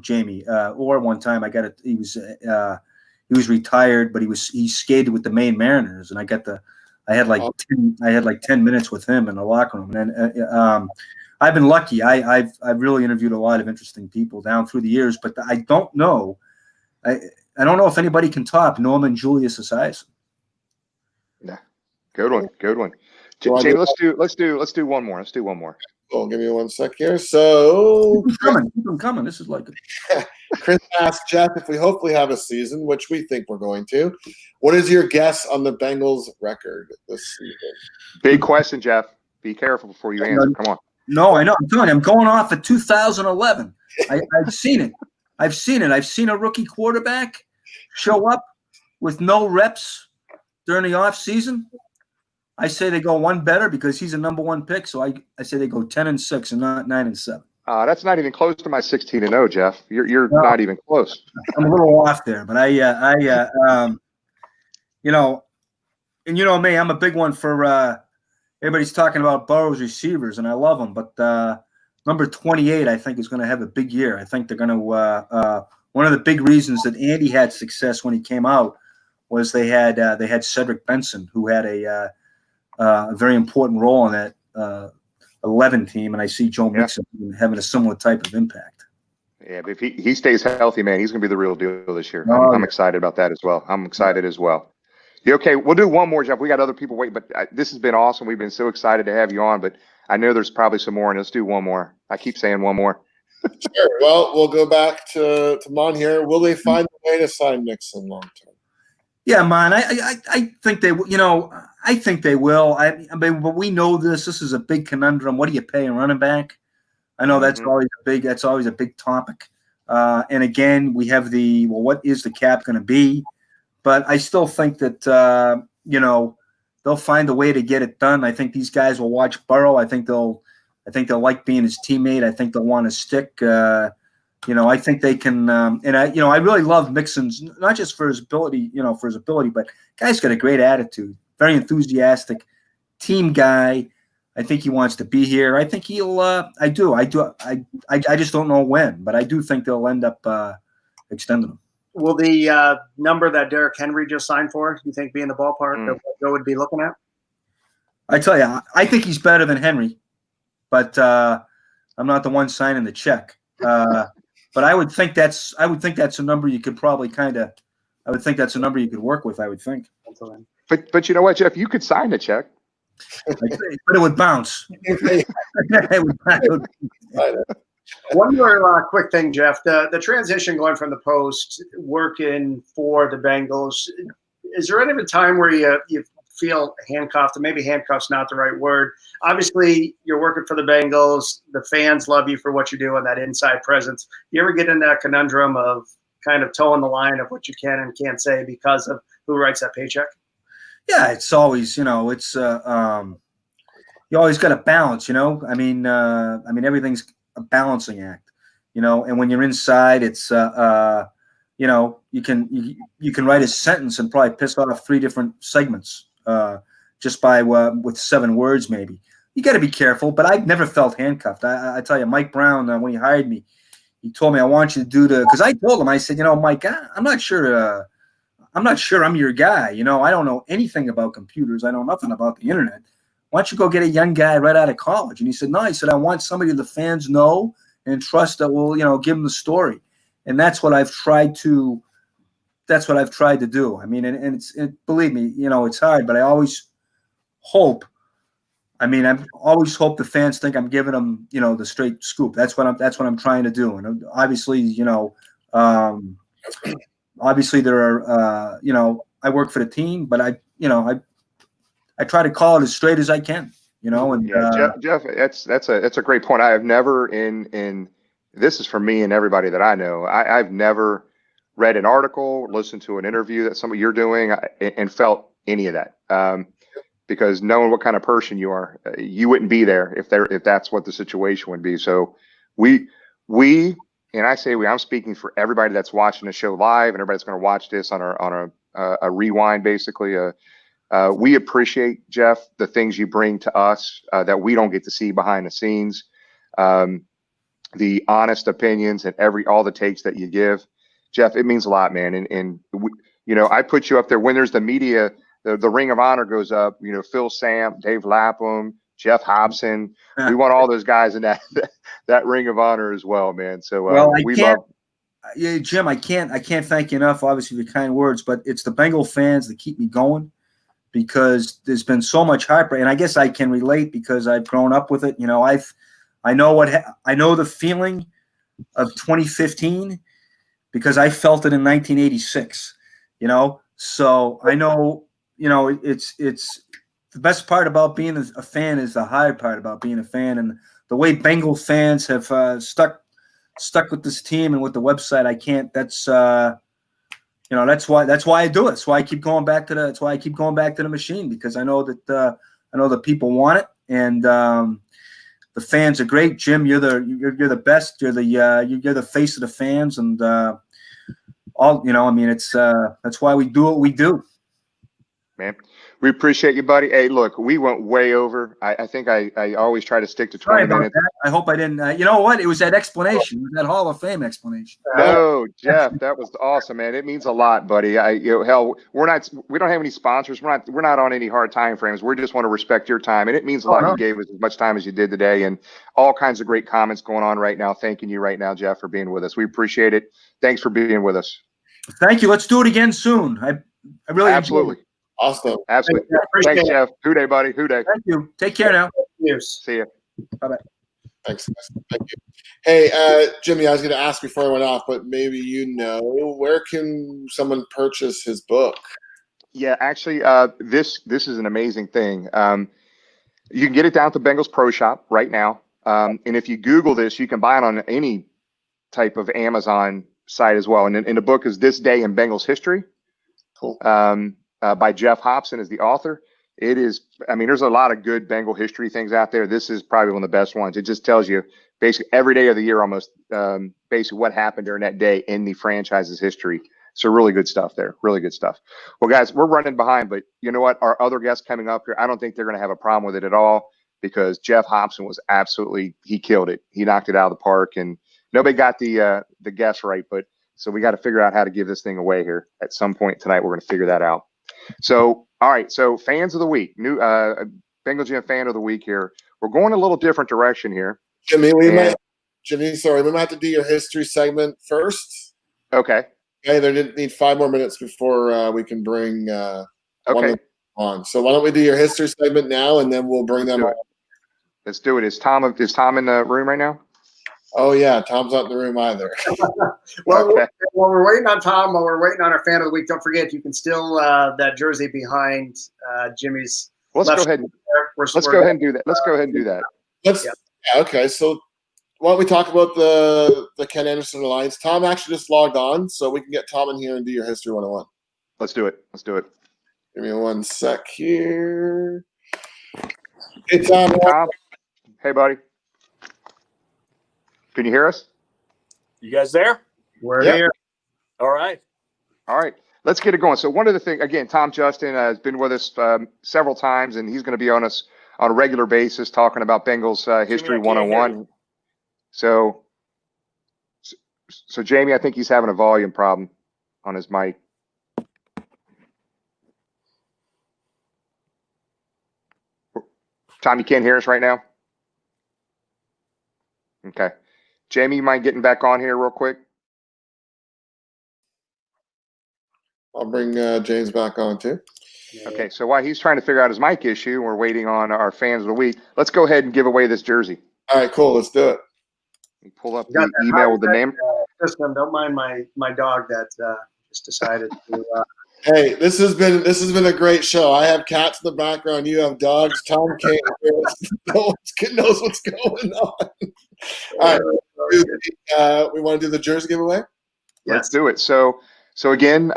Jamie Orr one time. He was retired, but he skated with the Maine Mariners, and I had like 10 minutes with him in the locker room, and I've been lucky. I've really interviewed a lot of interesting people down through the years, but I don't know. I don't know if anybody can top Norman Julius Esiason. Yeah, good one. Jamie, let's do one more. Well, give me 1 sec here. So keep them coming. This is like Chris asked Geoff if we hopefully have a season, which we think we're going to. What is your guess on the Bengals record this season? Big question, Geoff. Be careful before you answer. Come on. No, I know. I'm telling you, I'm going off at 2011. I've seen it. I've seen a rookie quarterback show up with no reps during the off season. I say they go one better because he's a number one pick. So I say they go 10-6 and not 9-7. That's not even close to my 16-0, Geoff. You're not even close. I'm a little off there, but and me, I'm a big one for. Everybody's talking about Burrow's receivers, and I love them. But number 28, I think, is going to have a big year. I think they're going to one of the big reasons that Andy had success when he came out was they had Cedric Benson, who had a very important role in that 11 team, and I see Joe Mixon having a similar type of impact. Yeah, but if he stays healthy, man, he's going to be the real deal this year. I'm excited about that as well. I'm excited as well. Okay, we'll do one more, Geoff. We got other people waiting, but this has been awesome. We've been so excited to have you on, but I know there's probably some more, and let's do one more. I keep saying one more. Sure. Well, we'll go back to Mon here. Will they find a way to sign Mixon long term? Yeah, Mon. I think they. I think they will. I mean, but we know this. This is a big conundrum. What do you pay a running back? I know that's always a big topic. And again, we have what is the cap going to be? But I still think that they'll find a way to get it done. I think these guys will watch Burrow. I think they'll like being his teammate. I think they'll want to stick. I think they can. And I really love Mixon's, not just for his ability, but guy's got a great attitude, very enthusiastic, team guy. I think he wants to be here. I think he'll. I do. I just don't know when, but I do think they'll end up extending him. Will the number that Derrick Henry just signed for, you think, be in the ballpark that Joe would be looking at? I tell you, I think he's better than Henry, but I'm not the one signing the check. But I would think that's a number you could probably I would think that's a number you could work with. I would think. But you know what, Geoff, you could sign the check. But it would bounce. One more quick thing, Geoff. The transition going from the Post, working for the Bengals, is there ever a time where you feel handcuffed? And maybe handcuff's not the right word. Obviously, you're working for the Bengals. The fans love you for what you do and that inside presence. You ever get in that conundrum of kind of toeing the line of what you can and can't say because of who writes that paycheck? Yeah, it's always, you always got to balance, I mean, everything's a balancing act, and when you're inside, it's, you can write a sentence and probably piss off 3 different segments, just by with 7 words maybe. You got to be careful, but I've never felt handcuffed. I tell you, Mike Brown, when he hired me, he told me, I want you to do because I told him, I said, Mike, I'm not sure I'm your guy. I don't know anything about computers. I know nothing about the internet. Why don't you go get a young guy right out of college? And he said, no, he said, I want somebody the fans know and trust that will, give them the story. And that's what I've tried to do. I mean, and believe me, it's hard, but I always hope. I always hope the fans think I'm giving them, the straight scoop. That's what I'm trying to do. And obviously, obviously there are, I work for the team, but I try to call it as straight as I can, and Geoff, that's a great point. I have never in this is for me and everybody that I know. I've never read an article, listened to an interview that somebody you're doing and felt any of that. Because knowing what kind of person you are, you wouldn't be there if that's what the situation would be. So we, and I say I'm speaking for everybody that's watching the show live and everybody that's going to watch this on a rewind, basically. We appreciate, Geoff, the things you bring to us that we don't get to see behind the scenes, the honest opinions and all the takes that you give. Geoff, it means a lot, man. And we, I put you up there when there's the media. The Ring of Honor goes up, Phil Samp, Dave Lapham, Geoff Hobson. We want all those guys in that Ring of Honor as well, man. So Jim, I can't thank you enough, obviously, for your kind words, but it's the Bengal fans that keep me going because there's been so much heartbreak. And I guess I can relate because I've grown up with it. I know the feeling of 2015 because I felt it in 1986, so I know. It's the best part about being a fan is the hard part about being a fan, and the way Bengal fans have stuck with this team and with the website. I can't. That's that's why I do it. That's why I keep going back to the machine because I know that people want it, and the fans are great. Jim, you're the best. You're the face of the fans, and it's that's why we do what we do. Man, we appreciate you, buddy. Hey, look, we went way over. I think I always try to stick to 20 minutes. That. I hope I didn't. You know what? It was that explanation. It was that Hall of Fame explanation. No, Geoff, that was awesome, man. It means a lot, buddy. Hell, we don't have any sponsors. We're not on any hard time frames. We just want to respect your time, and it means a lot. You gave us as much time as you did today, and all kinds of great comments going on right now. Thanking you right now, Geoff, for being with us. We appreciate it. Thanks for being with us. Thank you. Let's do it again soon. I really absolutely. Awesome. Absolutely. Thanks, Geoff. Hoo-day, buddy. Hoo-day. Thank you. Take care now. See you. Bye-bye. Thanks. Thank you. Hey, Jimmy, I was going to ask before I went off, but maybe where can someone purchase his book? Yeah, actually, this is an amazing thing. You can get it down at the Bengals Pro Shop right now. And if you Google this, you can buy it on any type of Amazon site as well. And the book is This Day in Bengals History. Cool. By Geoff Hobson is the author. It is, there's a lot of good Bengal history things out there. This is probably one of the best ones. It just tells you basically every day of the year almost basically what happened during that day in the franchise's history. So really good stuff there. Really good stuff. Well, guys, we're running behind, but you know what? Our other guests coming up here, I don't think they're going to have a problem with it at all because Geoff Hobson was he killed it. He knocked it out of the park and nobody got the guess right, but so we got to figure out how to give this thing away here at some point tonight. We're going to figure that out. So, all right. So fans of the week, new Bengal Jim fan of the week here. We're going a little different direction here. Jimmy, we might have to do your history segment first. Okay. Okay. They need 5 more minutes before we can bring one on. So why don't we do your history segment now, and then we'll bring them on. Let's do it. Is Tom in the room right now? Oh yeah, Tom's not in the room either. Well, while we're waiting on Tom, while we're waiting on our fan of the week, don't forget you can still that jersey behind Jimmy's. Let's go ahead and do that. Let's go ahead and do that. Okay. So why don't we talk about the Ken Anderson Alliance? Tom actually just logged on, so we can get Tom in here and do your history 101. Let's do it. Give me 1 sec here. Hey Tom. Hey buddy. Can you hear us? You guys there? We're here. All right. let's get it going. So one of the things, again, Tom Justin has been with us several times, and he's going to be on us on a regular basis talking about Bengals history 101. So Jamie, I think he's having a volume problem on his mic. Tom, you can't hear us right now? Okay. Jamie, you mind getting back on here real quick? I'll bring James back on too. Okay, so while he's trying to figure out his mic issue, we're waiting on our fans of the week. Let's go ahead and give away this jersey. All right, cool. Let's do it. Pull up the email with the name. System. Don't mind my dog that just decided to. Hey, this has been a great show. I have cats in the background. You have dogs. Tom can't hear us. No one knows what's going on. All right, we want to do the jersey giveaway. Let's do it. So again,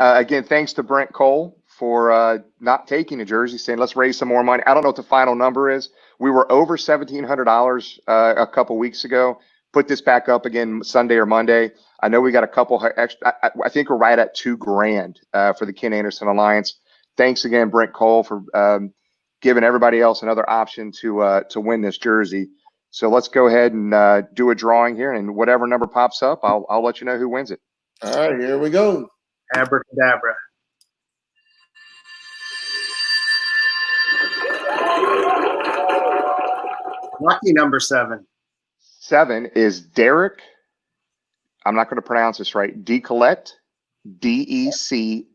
thanks to Brent Cole for not taking a jersey, saying let's raise some more money. I don't know what the final number is. We were over $1,700 a couple weeks ago. Put this back up again Sunday or Monday. I know we got a couple extra. I think we're right at $2,000 for the Ken Anderson Alliance. Thanks again, Brent Cole, for giving everybody else another option to win this jersey. So let's go ahead and do a drawing here, and whatever number pops up, I'll let you know who wins it. All right, here we go. Abracadabra. Lucky number 7. 7 is Derek. I'm not going to pronounce this right. Decollette, Decloedt.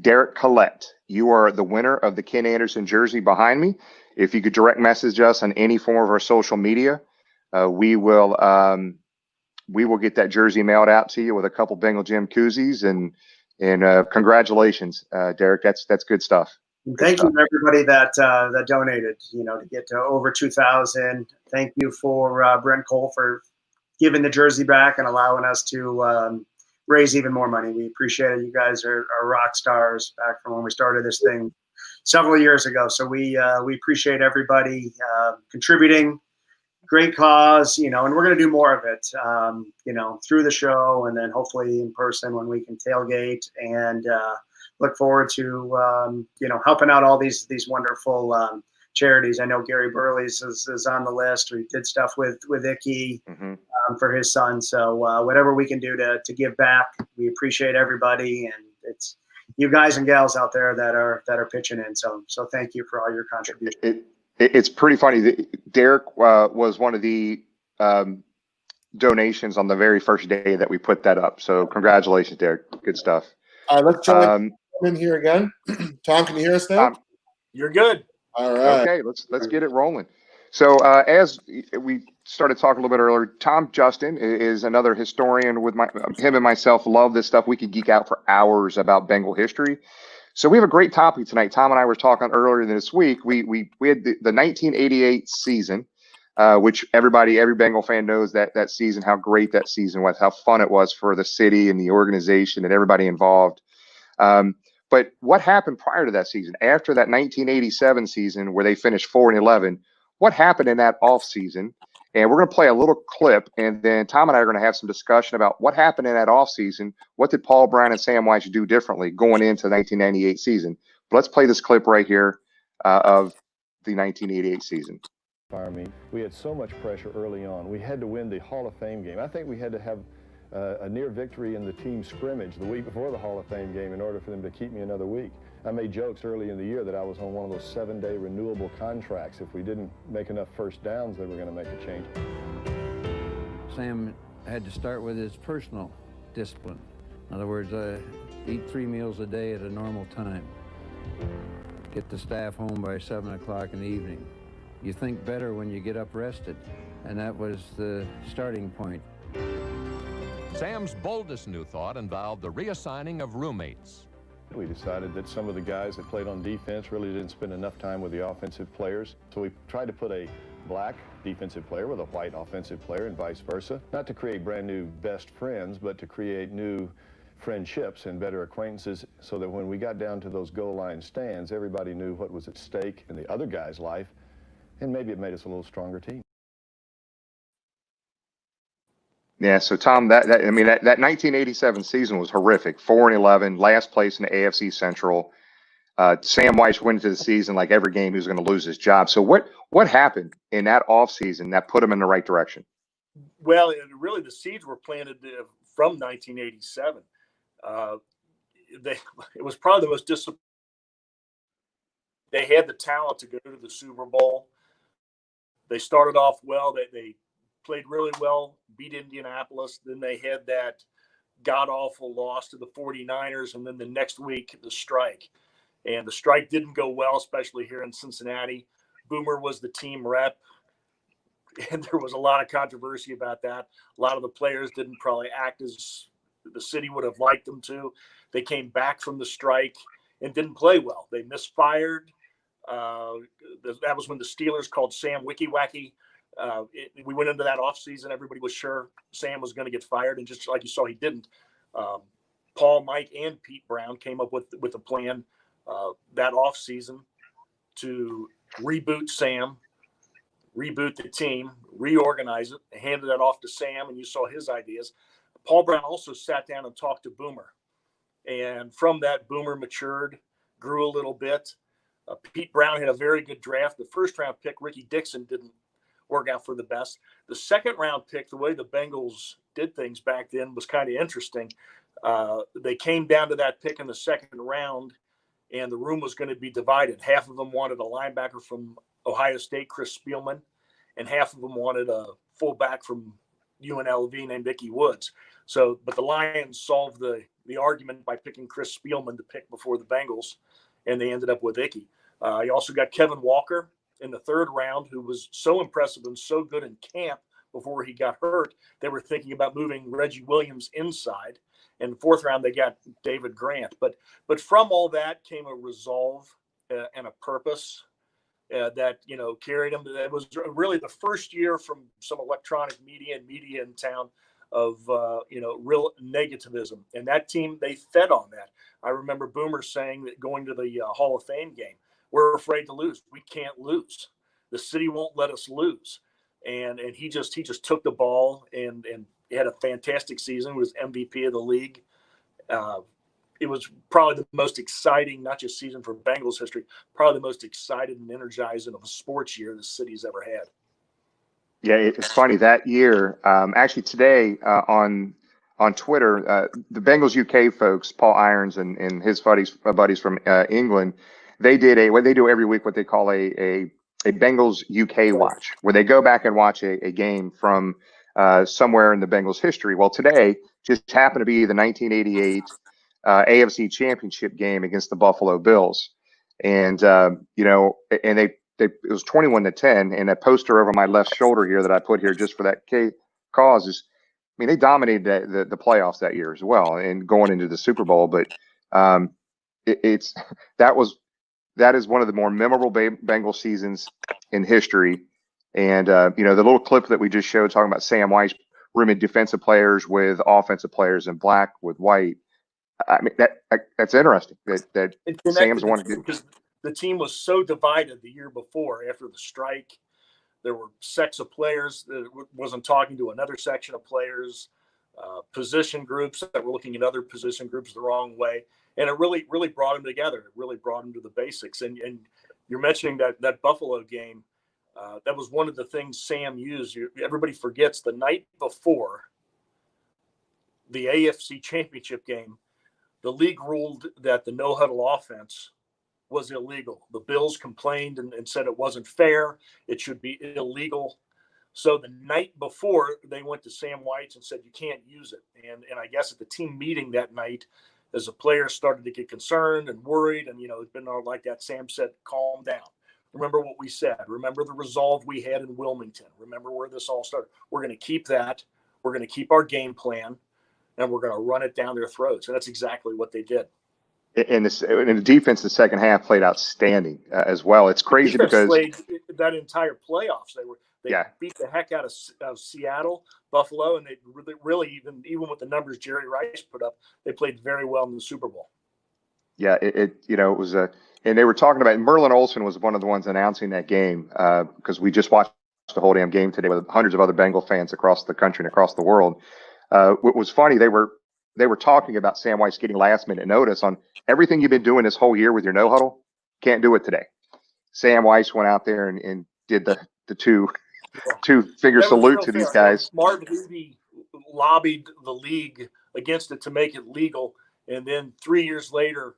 Derek Collette, you are the winner of the Ken Anderson jersey behind me. If you could direct message us on any form of our social media, we will get that jersey mailed out to you with a couple Bengal Jim koozies, and congratulations, Derek. That's good stuff. Thank you, everybody that donated. To get to over 2,000. Thank you for Brent Cole for giving the jersey back and allowing us to raise even more money. We appreciate it. You guys are rock stars back from when we started this thing several years ago. So we appreciate everybody contributing. Great cause, and we're going to do more of it, through the show, and then hopefully in person when we can tailgate, and look forward to, helping out all these wonderful charities. I know Gary Burley's is on the list. We did stuff with Icky for his son. So whatever we can do to give back, we appreciate everybody, and it's you guys and gals out there that are pitching in. So thank you for all your contributions. It's pretty funny. Derek was one of the donations on the very first day that we put that up. So congratulations, Derek. Good stuff. All right, let's try in here again. Tom, can you hear us now? You're good. All right. Okay, let's get it rolling. So as we started talking a little bit earlier, Tom Justin is another historian. With him and myself love this stuff. We could geek out for hours about Bengal history. So we have a great topic tonight. Tom and I were talking earlier this week. We had the 1988 season, which every Bengal fan knows that season, how great that season was, how fun it was for the city and the organization and everybody involved. But what happened prior to that season, after that 1987 season where they finished 4-11, what happened in that off season? And we're going to play a little clip, and then Tom and I are going to have some discussion about what happened in that offseason. What did Paul Brown and Sam Weiss do differently going into the 1998 season? But let's play this clip right here of the 1988 season. We had so much pressure early on. We had to win the Hall of Fame game. I think we had to have a near victory in the team scrimmage the week before the Hall of Fame game in order for them to keep me another week. I made jokes early in the year that I was on one of those 7-day renewable contracts. If we didn't make enough first downs, they were going to make a change. Sam had to start with his personal discipline. In other words, eat 3 meals a day at a normal time. Get the staff home by 7 o'clock in the evening. You think better when you get up rested, and that was the starting point. Sam's boldest new thought involved the reassigning of roommates. We decided that some of the guys that played on defense really didn't spend enough time with the offensive players. So we tried to put a black defensive player with a white offensive player and vice versa. Not to create brand new best friends, but to create new friendships and better acquaintances so that when we got down to those goal line stands, everybody knew what was at stake in the other guy's life, and maybe it made us a little stronger team. Yeah. So Tom, that 1987 season was horrific. 4-11, last place in the AFC Central. Sam Weiss went into the season like every game he was going to lose his job. So what happened in that offseason that put him in the right direction? Well, really, the seeds were planted from 1987. It was probably the most disappointing. They had the talent to go to the Super Bowl. They started off well. They played really well, beat Indianapolis. Then they had that god-awful loss to the 49ers, and then the next week, the strike. And the strike didn't go well, especially here in Cincinnati. Boomer was the team rep, and there was a lot of controversy about that. A lot of the players didn't probably act as the city would have liked them to. They came back from the strike and didn't play well. They misfired. That was when the Steelers called Sam Wicky Wacky. We went into that offseason. Everybody was sure Sam was going to get fired, and just like you saw, he didn't. Paul, Mike, and Pete Brown came up with a plan that offseason to reboot Sam, reboot the team, reorganize it, handed that off to Sam, and you saw his ideas. Paul Brown also sat down and talked to Boomer. And from that, Boomer matured, grew a little bit. Pete Brown had a very good draft. The first round pick, Ricky Dixon, didn't work out for the best. The second round pick, the way the Bengals did things back then was kind of interesting. They came down to that pick in the second round, and the room was going to be divided. Half of them wanted a linebacker from Ohio State, Chris Spielman, and half of them wanted a fullback from UNLV named Ickey Woods. So, but the Lions solved the argument by picking Chris Spielman to pick before the Bengals, and they ended up with Ickey. You also got Kevin Walker in the third round, who was so impressive and so good in camp before he got hurt. They were thinking about moving Reggie Williams inside. In the fourth round, they got David Grant. But from all that came a resolve and a purpose that, carried him. It was really the first year from some electronic media and media in town of, real negativism. And that team, they fed on that. I remember Boomer saying that going to the Hall of Fame game, we're afraid to lose. We can't lose. The city won't let us lose. And he just took the ball and he had a fantastic season. He was MVP of the league. It was probably the most exciting, not just season for Bengals history, probably the most excited and energizing of a sports year the city's ever had. Yeah, it's funny that year. Actually, today on Twitter, the Bengals UK folks, Paul Irons and his buddies from England, they did what they do every week, what they call a Bengals UK watch, where they go back and watch a game from somewhere in the Bengals history. Well, today just happened to be the 1988 AFC Championship game against the Buffalo Bills, and and it was 21-10, and a poster over my left shoulder here that I put here just for that cause is, they dominated the playoffs that year as well, and going into the Super Bowl. But that is one of the more memorable Bengal seasons in history. And the little clip that we just showed talking about Sam Weiss rooming defensive players with offensive players in black with white. That's interesting. That Sam's one because the team was so divided the year before after the strike. There were sects of players that wasn't talking to another section of players, position groups that were looking at other position groups the wrong way. And it really, really brought them together. It really brought them to the basics. And you're mentioning that Buffalo game. That was one of the things Sam used. Everybody forgets the night before the AFC Championship game, the league ruled that the no-huddle offense was illegal. The Bills complained and said it wasn't fair. It should be illegal. So the night before, they went to Sam Weiss and said, you can't use it. And I guess at the team meeting that night, as the players started to get concerned and worried, and, it's been all like that, Sam said, calm down. Remember what we said. Remember the resolve we had in Wilmington. Remember where this all started. We're going to keep that. We're going to keep our game plan, and we're going to run it down their throats. And that's exactly what they did. And the defense, the second half played outstanding as well. It's crazy because played that entire playoffs. They beat the heck out of Seattle, Buffalo, and they really even with the numbers Jerry Rice put up, they played very well in the Super Bowl. Yeah, it was and they were talking about Merlin Olsen was one of the ones announcing that game because we just watched the whole damn game today with hundreds of other Bengal fans across the country and across the world. What was funny, they were talking about Sam Weiss getting last minute notice on everything you've been doing this whole year with your no huddle. Can't do it today. Sam Weiss went out there and did the two finger salute to these guys. Marv Levy lobbied the league against it to make it legal, and then 3 years later,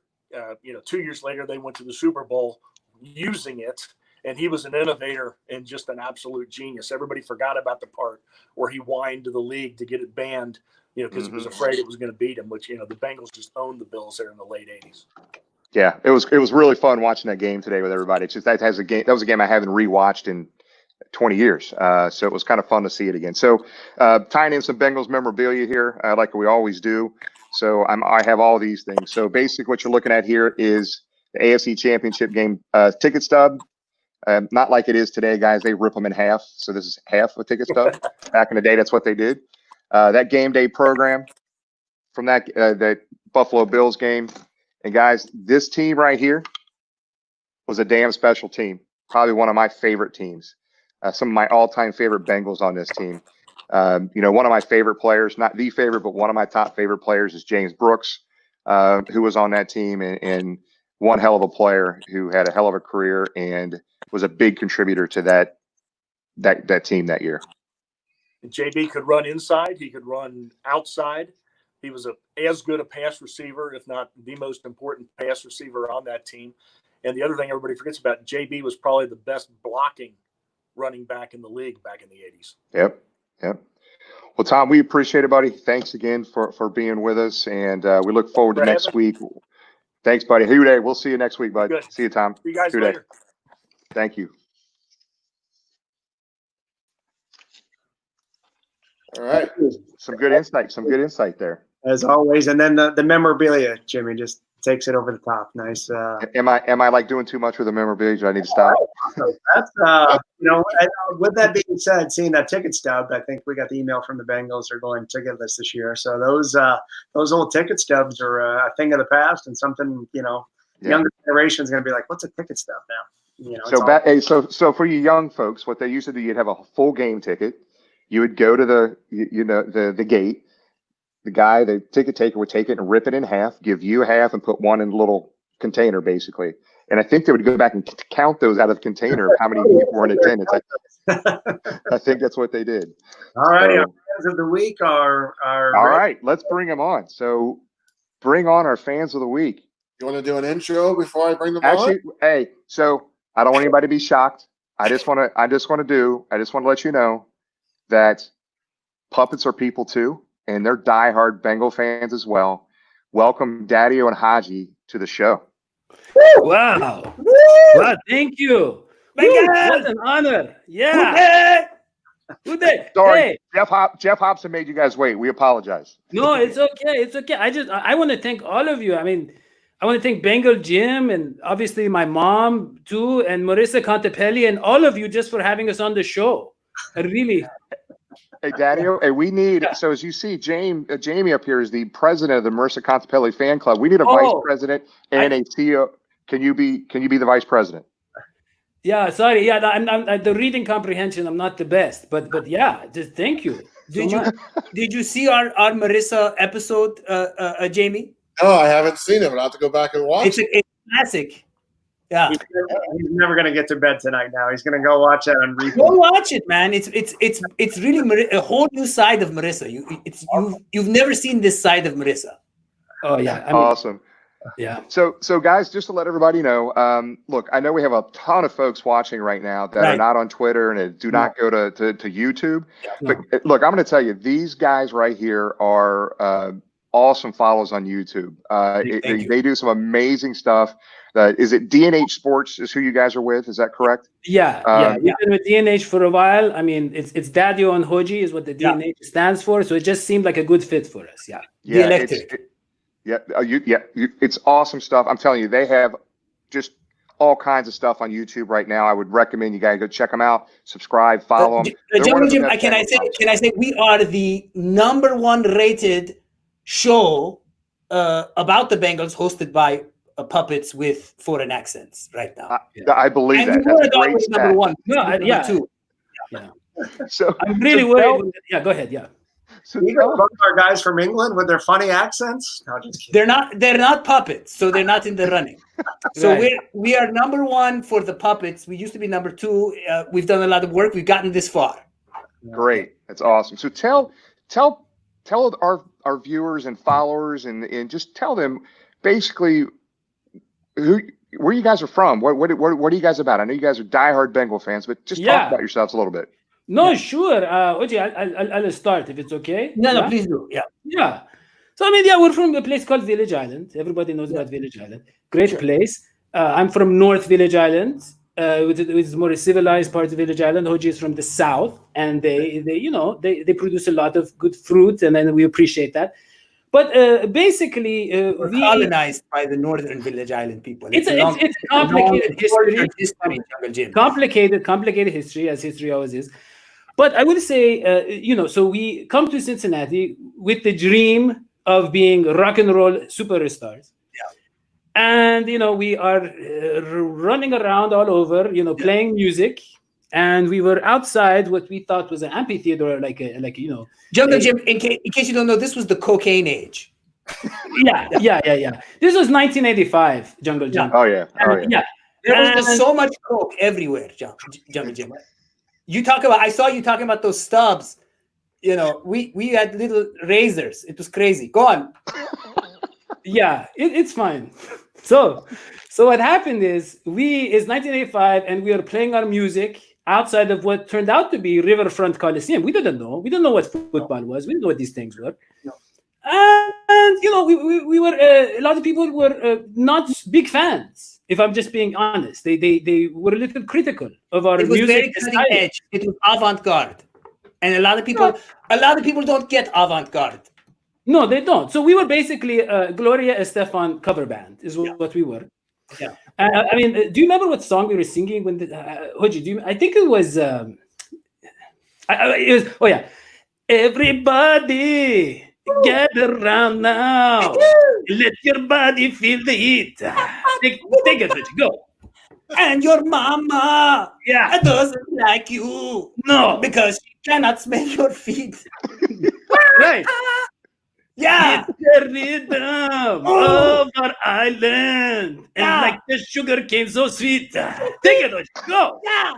2 years later, they went to the Super Bowl using it, and he was an innovator and just an absolute genius. Everybody forgot about the part where he whined to the league to get it banned, because he was afraid it was going to beat him, which, the Bengals just owned the Bills there in the late 80s. Yeah, it was really fun watching that game today with everybody. It's just that was a game I haven't rewatched in 20 years. So it was kind of fun to see it again. So tying in some Bengals memorabilia here, like we always do. So I have all these things. So basically what you're looking at here is the AFC Championship game ticket stub. Not like it is today, guys. They rip them in half. So this is half a ticket stub. Back in the day, that's what they did. That game day program from that Buffalo Bills game. And guys, this team right here was a damn special team. Probably one of my favorite teams. Some of my all-time favorite Bengals on this team. One of my favorite players, not the favorite, but one of my top favorite players is James Brooks, who was on that team and one hell of a player who had a hell of a career and was a big contributor to that team that year. And JB could run inside. He could run outside. He was as good a pass receiver, if not the most important pass receiver on that team. And the other thing everybody forgets about, JB was probably the best blocking running back in the league back in the 80s. Yep. Well, Tom, we appreciate it, buddy. Thanks again for being with us, and we look forward to next week. Thanks, buddy. Hooday. We'll see you next week, bud. Good. See you, Tom. See you guys Hooday. later. Thank you. All right. Some good insight there. As always. And then the memorabilia, Jimmy, just takes it over the top. Nice. Am I like doing too much with the memorabilia? Do I need to stop? That's with that being said, seeing that ticket stub, I think we got the email from the Bengals are going ticketless this year. So those old ticket stubs are a thing of the past and something, younger generation is going to be like, what's a ticket stub now? So for you young folks, what they used to do, you'd have a full game ticket. You would go to the gate. The guy, the ticket taker, would take it and rip it in half, give you half, and put one in a little container, basically. And I think they would go back and count those out of the container of how many people were in attendance. I think that's what they did. All right, our fans of the week are all right. Let's bring them on. So, bring on our fans of the week. You want to do an intro before I bring them on? Hey, so I don't want anybody to be shocked. I just want to let you know that puppets are people too. And they're diehard Bengal fans as well. Welcome Daddy-O and Haji to the show. Wow. Wow, thank you. What an honor. Yeah. Good day. Sorry, hey. Geoff Hobson made you guys wait. We apologize. No, it's okay. It's okay. I want to thank all of you. I mean, I want to thank Bengal Jim and obviously my mom too, and Marissa Contepelli and all of you just for having us on the show. I really... Hey, Daddy-O, hey, we need, so as you see, Jamie up here is the president of the Marissa Contepelli fan club. We need a vice president and a CEO. Can you be the vice president? Yeah, sorry. Yeah, I'm the reading comprehension. I'm not the best, but yeah, just thank you. Did you see our Marissa episode, Jamie? No, I haven't seen it, but I'll have to go back and watch it. It's classic. Yeah, he's never gonna get to bed tonight. Now he's gonna go watch that on replay. Go watch it, man. It's really a whole new side of Marissa. You've never seen this side of Marissa. Oh yeah, awesome. Yeah. So guys, just to let everybody know, look, I know we have a ton of folks watching right now that are not on Twitter and do not go to YouTube. Yeah. But look, I'm going to tell you, these guys right here are awesome follows on YouTube. They do some amazing stuff. Is it DNH Sports is who you guys are with? Is that correct? Yeah. We've been with DNH for a while. I mean, it's Daddy-O and Hoji is what the DNH stands for. So it just seemed like a good fit for us. Yeah. The electric. It's awesome stuff. I'm telling you, they have just all kinds of stuff on YouTube right now. I would recommend you guys go check them out, subscribe, follow them. Jim, can I say we are the #1 rated show about the Bengals hosted by puppets with foreign accents right now. I believe that. That's a great stat. #1. No, yeah. 2. Yeah. So I'm really so worried. Yeah, go ahead. Yeah. So Even both our guys from England with their funny accents. No, just kidding. They're not puppets, so they're not in the running. So Right. we are number one for the puppets. We used to be number two. We've done a lot of work. We've gotten this far. Great. That's awesome. So tell our viewers and followers and just tell them basically where you guys are from. What are you guys about? I know you guys are diehard Bengal fans, but just talk about yourselves a little bit. No, sure. Oji, I'll start if it's okay. No, please do. Yeah. Yeah. So, I mean, we're from a place called Village Island. Everybody knows about Village Island. Great place. I'm from North Village Island, which is more a civilized part of Village Island. Hoji is from the South, and they produce a lot of good fruit, and then we appreciate that. But basically, we're colonized by the Northern Village Island people. It's a complicated history. Complicated history, as history always is. But I would say, so we come to Cincinnati with the dream of being rock and roll superstars. Yeah. And, we are running around all over, playing music. And we were outside what we thought was an amphitheater, Jungle Jim, in case you don't know, this was the cocaine age. Yeah. This was 1985, Jungle Jim. Oh, yeah. There was so much coke everywhere, Jungle Jim. I saw you talking about those stubs. We had little razors. It was crazy. Go on. Yeah, it's fine. So what happened is it's 1985 and we are playing our music outside of what turned out to be Riverfront Coliseum. We didn't know. We didn't know what football was. We didn't know what these things were. No. And we were a lot of people were not big fans. If I'm just being honest, they were a little critical of our music. It was very cutting edge. It was avant-garde, and a lot of people don't get avant-garde. No, they don't. So we were basically Gloria Estefan cover band, is what we were. Yeah. I mean, do you remember what song we were singing when? Hoji, I think it was. It was. Oh yeah, everybody gather around now. Let your body feel the heat. Take it, Hoji, go. And your mama, doesn't like you. No, because she cannot smell your feet. Right. Yeah. It's the rhythm of our island. And like the sugar cane so sweet. Take it, Hoji, go. Yeah.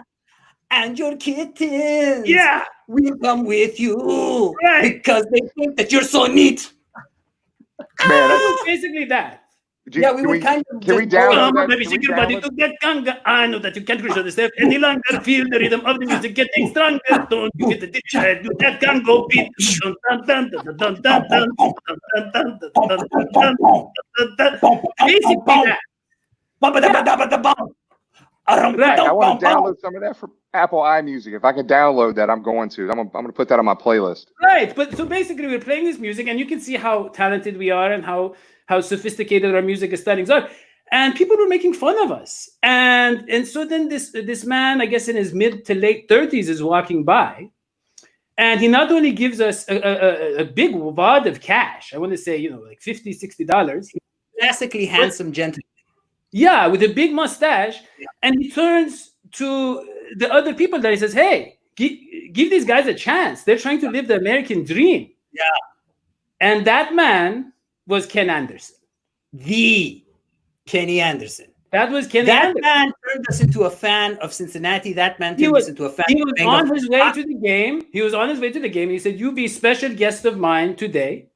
And your kittens. Yeah. Will come with you. Right. Because they think that you're so neat. Man, basically that. We were kind of. Can we download that? Baby, shake your body to get conga. I know that you can't reach the step any longer. Feel the rhythm of the music getting stronger. Don't you get the ditch head? Do that congo beat. Basically that. I want to download some of that from Apple iMusic. If I can download that, I'm going to. I'm going to put that on my playlist. Right, but so basically we're playing this music, and you can see how talented we are and how sophisticated our music aesthetics are. And people were making fun of us. And so then this man, I guess in his mid to late 30s, is walking by. And he not only gives us a big wad of cash, I want to say, like $50, $60. Classically handsome gentleman. Yeah, with a big mustache. Yeah. And he turns to the other people there. He says, hey, give these guys a chance. They're trying to live the American dream. Yeah. And that man was Ken Anderson. The Kenny Anderson. That was Kenny Anderson. That man turned us into a fan of Cincinnati. That man turned us into a fan of Bengals. He was on his way to the game. He said, you be special guest of mine today.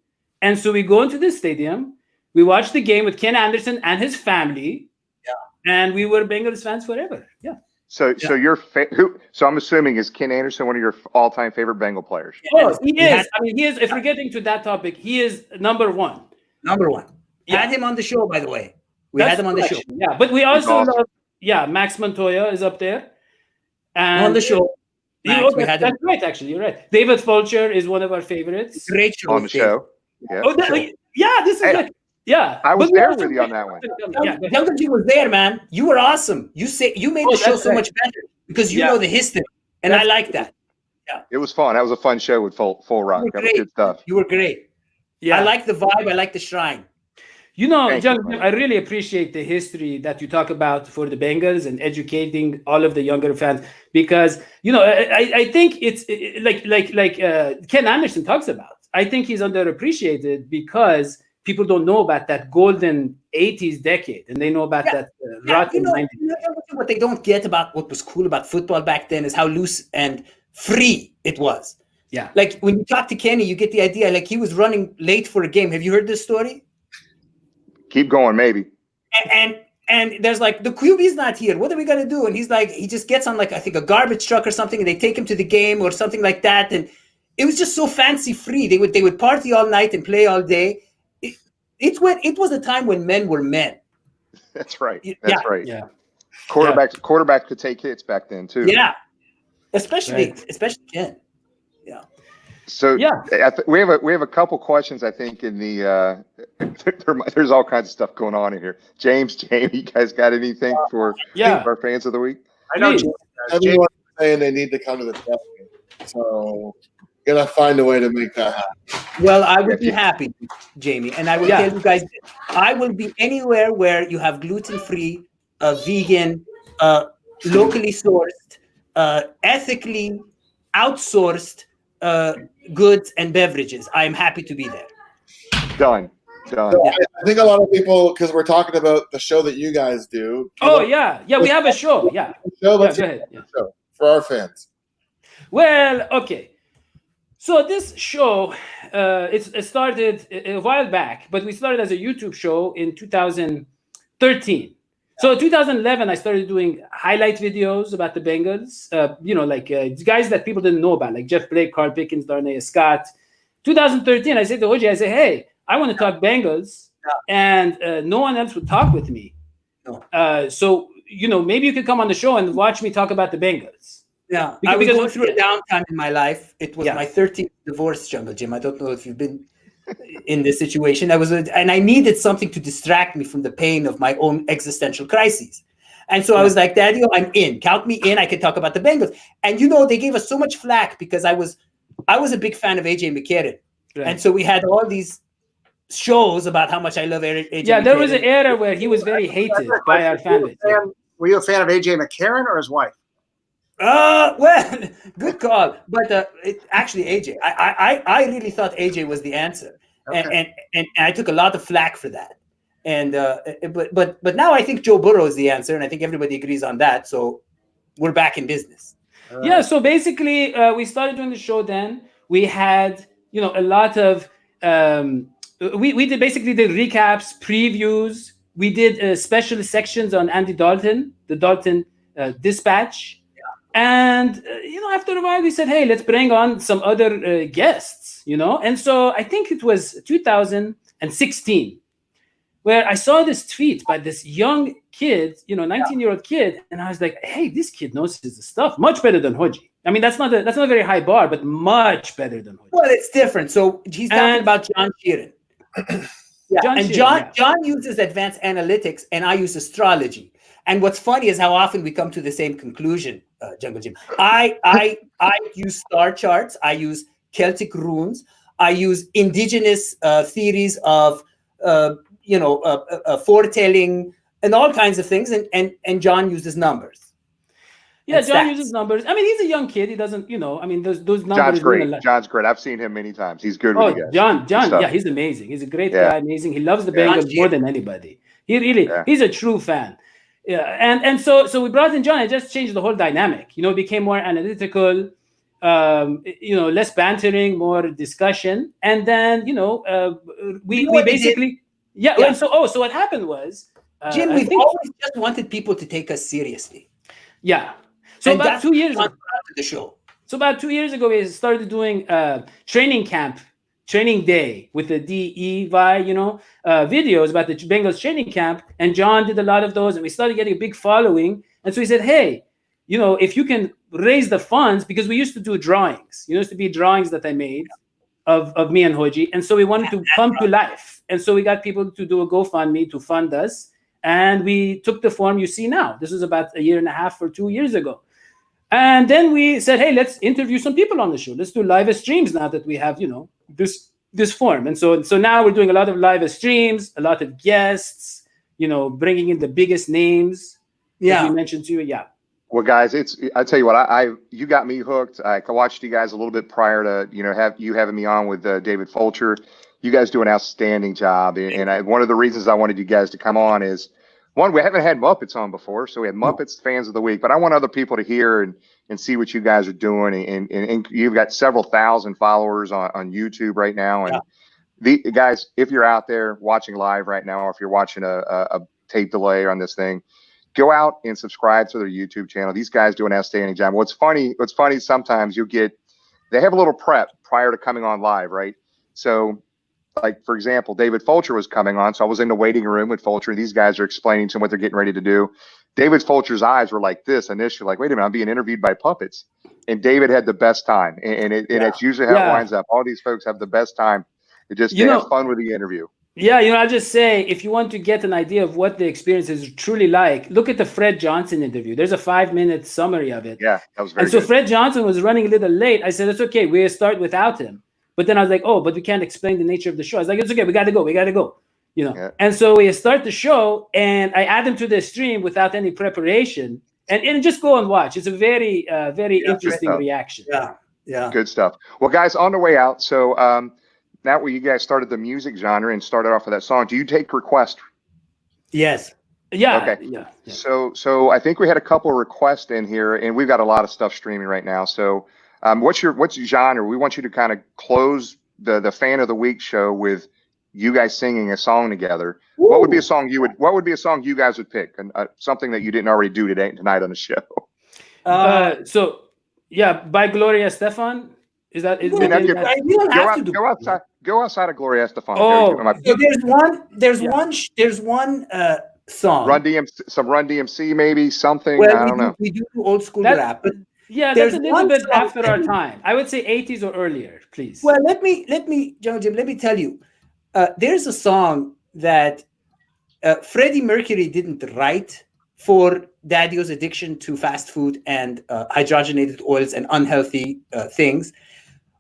And so we go into the stadium. We watched the game with Ken Anderson and his family. Yeah. And we were Bengals fans forever. Yeah. So so I'm assuming is Ken Anderson one of your all-time favorite Bengal players? Yes, he is. I mean, he is. If we're getting to that topic, he is number one. Number one. Yeah. Had him on the show, by the way. We had him on the show. Yeah, but we also love. Yeah, Max Montoya is up there. And on the show. Max, that's right. Actually, you're right. David Fulcher is one of our favorites. Great show on the show. Yeah. Oh, this is good. Yeah, I was there with you on that one. Jungle Jim was there, man. You were awesome. You made the show so much better because you know the history, and I like that. Yeah, it was fun. That was a fun show with Full Rock. That was good stuff. You were great. Yeah, I like the vibe. I like the shrine. You know, Thank John, you, buddy. I really appreciate the history that you talk about for the Bengals and educating all of the younger fans, because you know I think it's like Ken Anderson talks about. I think he's underappreciated because people don't know about that golden 80s decade, and they know about that rotten 90s. What they don't get about what was cool about football back then is how loose and free it was. Yeah. Like when you talk to Kenny, you get the idea. Like he was running late for a game. Have you heard this story? Keep going, maybe. And there's like, the QB's not here. What are we gonna do? And he's like, he just gets on like, I think a garbage truck or something, and they take him to the game or something like that. And it was just so fancy free. They would party all night and play all day. It was a time when men were men. That's right. That's right. Yeah. Quarterback could take hits back then too. Yeah. Especially Ken. Yeah. So we have a couple questions. I think in the there's all kinds of stuff going on in here. James, Jamie, you guys got anything for our fans of the week? I know everyone's saying they need to come to the test game, so gonna find a way to make that happen. Well, I would be happy, Jamie, and I will tell you guys, I will be anywhere where you have gluten-free, vegan, locally sourced, ethically outsourced goods and beverages. I am happy to be there. Done. So I think a lot of people, because we're talking about the show that you guys do. Oh yeah, we have a show. Yeah. Let's go ahead. Show for our fans. Well, okay. So this show, it started a while back, but we started as a YouTube show in 2013. So in 2011, I started doing highlight videos about the Bengals, guys that people didn't know about, like Jeff Blake, Carl Pickens, Darnay Scott. 2013, I said to OJ, hey, I want to talk Bengals, and no one else would talk with me. So, maybe you could come on the show and watch me talk about the Bengals. Yeah, I was going through a downtime in my life. It was my 13th divorce, Jungle Jim. I don't know if you've been in this situation. And I needed something to distract me from the pain of my own existential crises. And so I was like, Daddy, I'm in. Count me in. I can talk about the Bengals. And they gave us so much flack because I was a big fan of AJ McCarron. Right. And so we had all these shows about how much I love AJ McCarron. Yeah, there was an era where he was very hated by our fan base. Were you a fan of AJ McCarron or his wife? Well, good call. But actually, AJ, I really thought AJ was the answer, and I took a lot of flack for that. And but now I think Joe Burrow is the answer, and I think everybody agrees on that. So we're back in business. Yeah. So basically, we started doing the show. Then we had a lot of we did basically the recaps, previews. We did special sections on Andy Dalton, the Dalton Dispatch. And after a while we said, hey, let's bring on some other guests, and so I think it was 2016 where I saw this tweet by this young kid, 19-year-old kid, and I was like, hey, this kid knows his stuff much better than Hoji. I mean, that's not a very high bar, but much better than Hoji. Well, it's different. So he's talking about John Sheeran. John uses advanced analytics, and I use astrology. And what's funny is how often we come to the same conclusion, Jungle Jim. I use star charts. I use Celtic runes. I use indigenous theories of, foretelling and all kinds of things. And John uses numbers. Yeah, John uses numbers. I mean, he's a young kid. He doesn't, those numbers. John's great. John's great. I've seen him many times. He's good with you guys. John, he's amazing. He's a great guy, amazing. He loves the Bengals more than anybody. He really, he's a true fan. Yeah, and so we brought in John. It just changed the whole dynamic. It became more analytical, less bantering, more discussion, and then we basically So what happened was, Jim, we've always just wanted people to take us seriously. Yeah. So about 2 years ago, the show. So about 2 years ago, we started doing training day with the DEY, videos about the Bengals training camp. And John did a lot of those, and we started getting a big following. And so he said, hey, if you can raise the funds, because we used to do drawings. It used to be drawings that I made of me and Hoji. And so we wanted to come to life. And so we got people to do a GoFundMe to fund us. And we took the form you see now. This was about a year and a half or 2 years ago. And then we said, hey, let's interview some people on the show. Let's do live streams now that we have, this this form. And so now we're doing a lot of live streams, a lot of guests, bringing in the biggest names. Yeah. As we mentioned to you. Yeah. Well, guys, I tell you what, you got me hooked. I watched you guys a little bit prior to having me on with David Fulcher. You guys do an outstanding job, and one of the reasons I wanted you guys to come on is, one, we haven't had Muppets on before, so we had Muppets Fans of the Week, but I want other people to hear and see what you guys are doing, and you've got several thousand followers on YouTube right now, and the guys, if you're out there watching live right now, or if you're watching a tape delay on this thing, go out and subscribe to their YouTube channel. These guys do an outstanding job. What's funny, sometimes they have a little prep prior to coming on live, right? So, like, for example, David Fulcher was coming on, so I was in the waiting room with Fulcher. These guys are explaining to him what they're getting ready to do. David Fulcher's eyes were like this initially, like, wait a minute, I'm being interviewed by puppets. And David had the best time. And it's usually how it winds up. All these folks have the best time. They have fun with the interview. Yeah, I'll just say, if you want to get an idea of what the experience is truly like, look at the Fred Johnson interview. There's a 5-minute summary of it. Yeah, that was very good. And so Fred Johnson was running a little late. I said, it's okay. We'll start without him. But then I was like, oh, but we can't explain the nature of the show. I was like, it's okay. We got to go. Yeah. And so we start the show, and I add him to the stream without any preparation. And just go and watch. It's a very, very interesting reaction. Yeah. Good stuff. Well, guys, on the way out. So now where you guys started the music genre and started off with that song, do you take requests? Yes. Yeah. Okay. Yeah. So I think we had a couple of requests in here, and we've got a lot of stuff streaming right now. So what's your genre? We want you to kind of close the Fan of the Week show with you guys singing a song together. Ooh. What would be a song you guys would pick? And something that you didn't already do tonight on the show. By Gloria Estefan. Is that? You don't have to do. Go outside of Gloria Estefan. So there's one song. Some Run DMC, maybe something. Well, I don't know. We do old school rap, but that's a little bit after our time. I would say 80s or earlier, please. Well, let me, Jim, let me tell you. There's a song that Freddie Mercury didn't write for Daddy-O's addiction to fast food and hydrogenated oils and unhealthy things,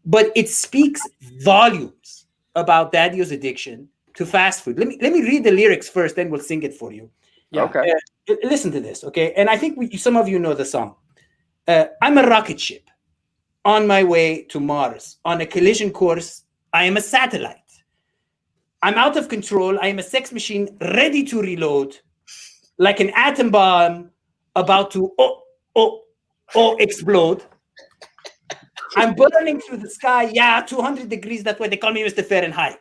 but it speaks volumes about Daddy-O's addiction to fast food. Let me read the lyrics first, then we'll sing it for you. Yeah. Okay. Listen to this, okay? And I think some of you know the song. I'm a rocket ship on my way to Mars. On a collision course, I am a satellite. I'm out of control. I am a sex machine ready to reload, like an atom bomb about to explode. I'm burning through the sky. Yeah, 200 degrees. That's why they call me Mr. Fahrenheit.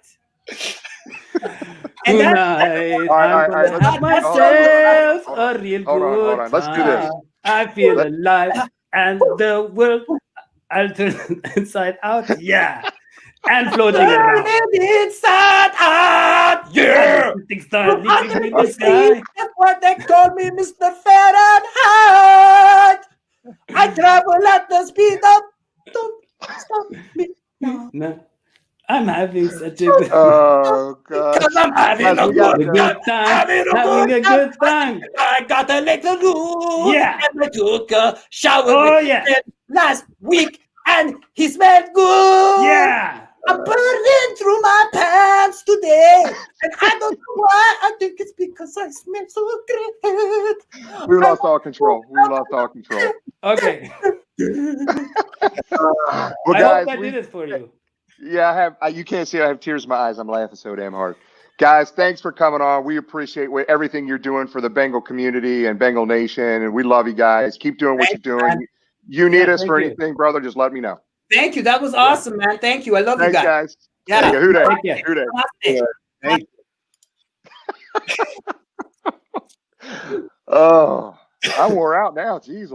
And tonight, I'm have myself a real good time. Let's do this. I feel alive, and the world, I'll turn inside out. Yeah. And floating around. Inside out, yeah. That's what they call me, Mr. Fahrenheit. I travel at the speed of. Don't stop me. No. I'm having such a good Because I'm having a good time. Having a good time. I got a little room. Yeah. And I took a shower with him last week, and he smelled good. Yeah. I'm burning through my pants today, and I don't know why. I think it's because I smell so great. We lost all control. Okay. Well, I guys, hope I did it for you. Yeah, I have. You can't see. I have tears in my eyes. I'm laughing so damn hard. Guys, thanks for coming on. We appreciate everything you're doing for the Bengal community and Bengal Nation, and we love you guys. Keep doing what you're doing. Man. You need us for anything, brother, just let me know. Thank you. That was awesome, man. Thank you. I love you guys. Yeah. Who dat? Oh, I wore out now. Jeez,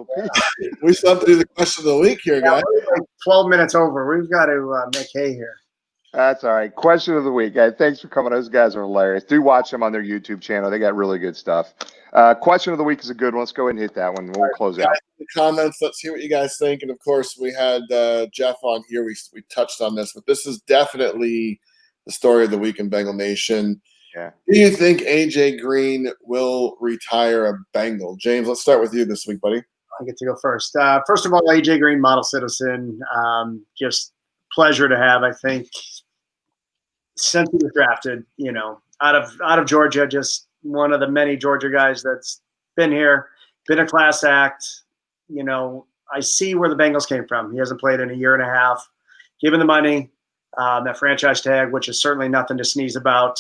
we still have to do the question of the week here, guys. We're like 12 minutes over. We've got to make hay here. That's all right. Question of the week, guys. Thanks for coming. Those guys are hilarious. Do watch them on their YouTube channel. They got really good stuff. Question of the week is a good one. Let's go ahead and hit that one. We'll close out. In the comments, let's hear what you guys think. And of course, we had Geoff on here. We touched on this, but this is definitely the story of the week in Bengal Nation. Yeah. Do you think AJ Green will retire a Bengal? James, let's start with you this week, buddy. I get to go first. First of all, AJ Green, model citizen. Just pleasure to have. I think since he was drafted, out of Georgia, just one of the many Georgia guys that's been here, been a class act. I see where the Bengals came from. He hasn't played in a year and a half. Give him the money, that franchise tag, which is certainly nothing to sneeze about.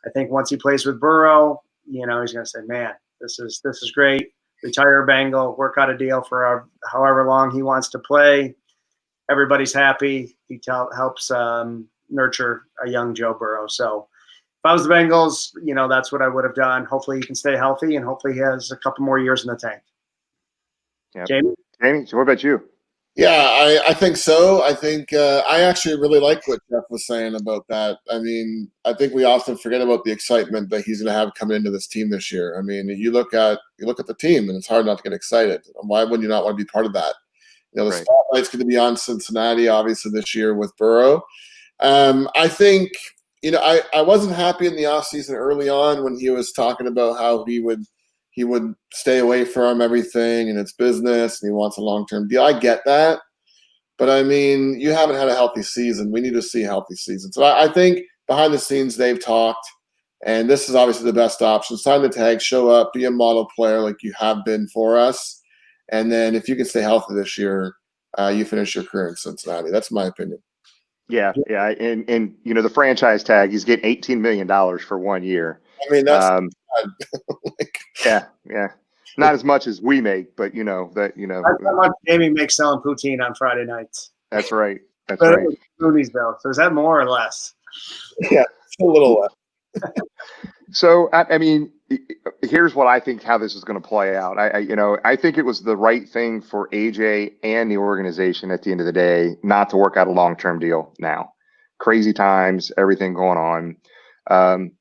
I think once he plays with Burrow, he's going to say, man, this is great. Retire a Bengal, work out a deal for however long he wants to play. Everybody's happy. He helps nurture a young Joe Burrow. So if I was the Bengals, that's what I would have done. Hopefully he can stay healthy, and hopefully he has a couple more years in the tank. Yep. Jamie, so what about you? Yeah, I think so. I think I actually really like what Geoff was saying about that. I mean, I think we often forget about the excitement that he's going to have coming into this team this year. I mean, you look at the team, and it's hard not to get excited. Why would you not want to be part of that? The spotlight's going to be on Cincinnati, obviously, this year with Burrow. I think, I wasn't happy in the offseason early on when he was talking about how he would stay away from everything and it's business and he wants a long-term deal. I get that. But, I mean, you haven't had a healthy season. We need to see a healthy season. So I think behind the scenes they've talked, and this is obviously the best option. Sign the tag, show up, be a model player like you have been for us. And then if you can stay healthy this year, you finish your career in Cincinnati. That's my opinion. Yeah. And the franchise tag, he's getting $18 million for 1 year. I mean, that's yeah. Not as much as we make, but that's how much Jamie makes selling poutine on Friday nights. That's right. That's but right. Movies though. So is that more or less? Yeah, it's a little less. So I mean, here's what I think how this is going to play out. I think it was the right thing for AJ and the organization at the end of the day not to work out a long-term deal now. Crazy times, everything going on.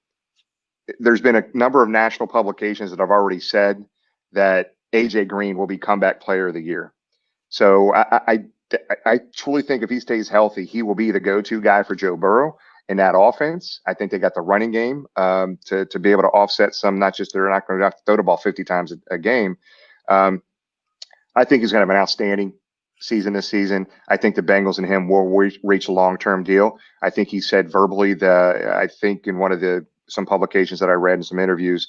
There's been a number of national publications that have already said that AJ Green will be comeback player of the year. So I truly think if he stays healthy, he will be the go-to guy for Joe Burrow in that offense. I think they got the running game to be able to offset some, not just they're not going to have to throw the ball 50 times a game. I think he's going to have an outstanding season this season. I think the Bengals and him will reach a long-term deal. I think he said verbally I think in one of some publications that I read in some interviews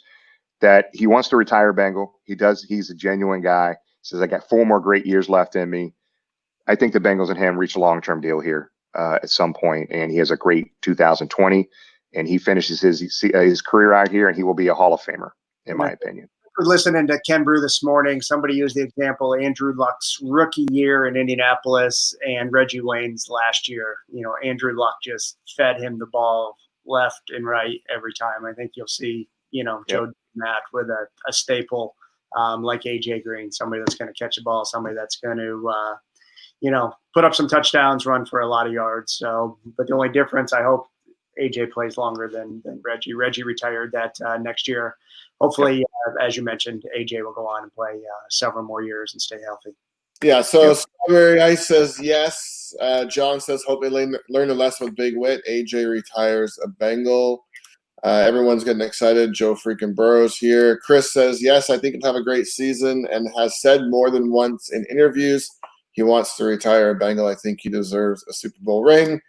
that he wants to retire Bengal. He's a genuine guy. He says, I got 4 more great years left in me. I think the Bengals and him reach a long-term deal here at some point, and he has a great 2020, and he finishes his career out here, and he will be a Hall of Famer, in my opinion. Listening to Ken Brew this morning, somebody used the example Andrew Luck's rookie year in Indianapolis and Reggie Wayne's last year. Andrew Luck just fed him the ball left and right every time. I think you'll see, Joe doing that with a staple like AJ Green, somebody that's going to catch a ball, somebody that's going to, put up some touchdowns, run for a lot of yards. So, but the only difference, I hope AJ plays longer than Reggie. Reggie retired that next year. Hopefully, as you mentioned, AJ will go on and play several more years and stay healthy. Yeah, so Strawberry Ice says yes. John says, hope they learn a lesson with Big Wit. AJ retires a Bengal. Everyone's getting excited. Joe freaking Burrow's here. Chris says, yes, I think he'll have a great season and has said more than once in interviews he wants to retire a Bengal. I think he deserves a Super Bowl ring.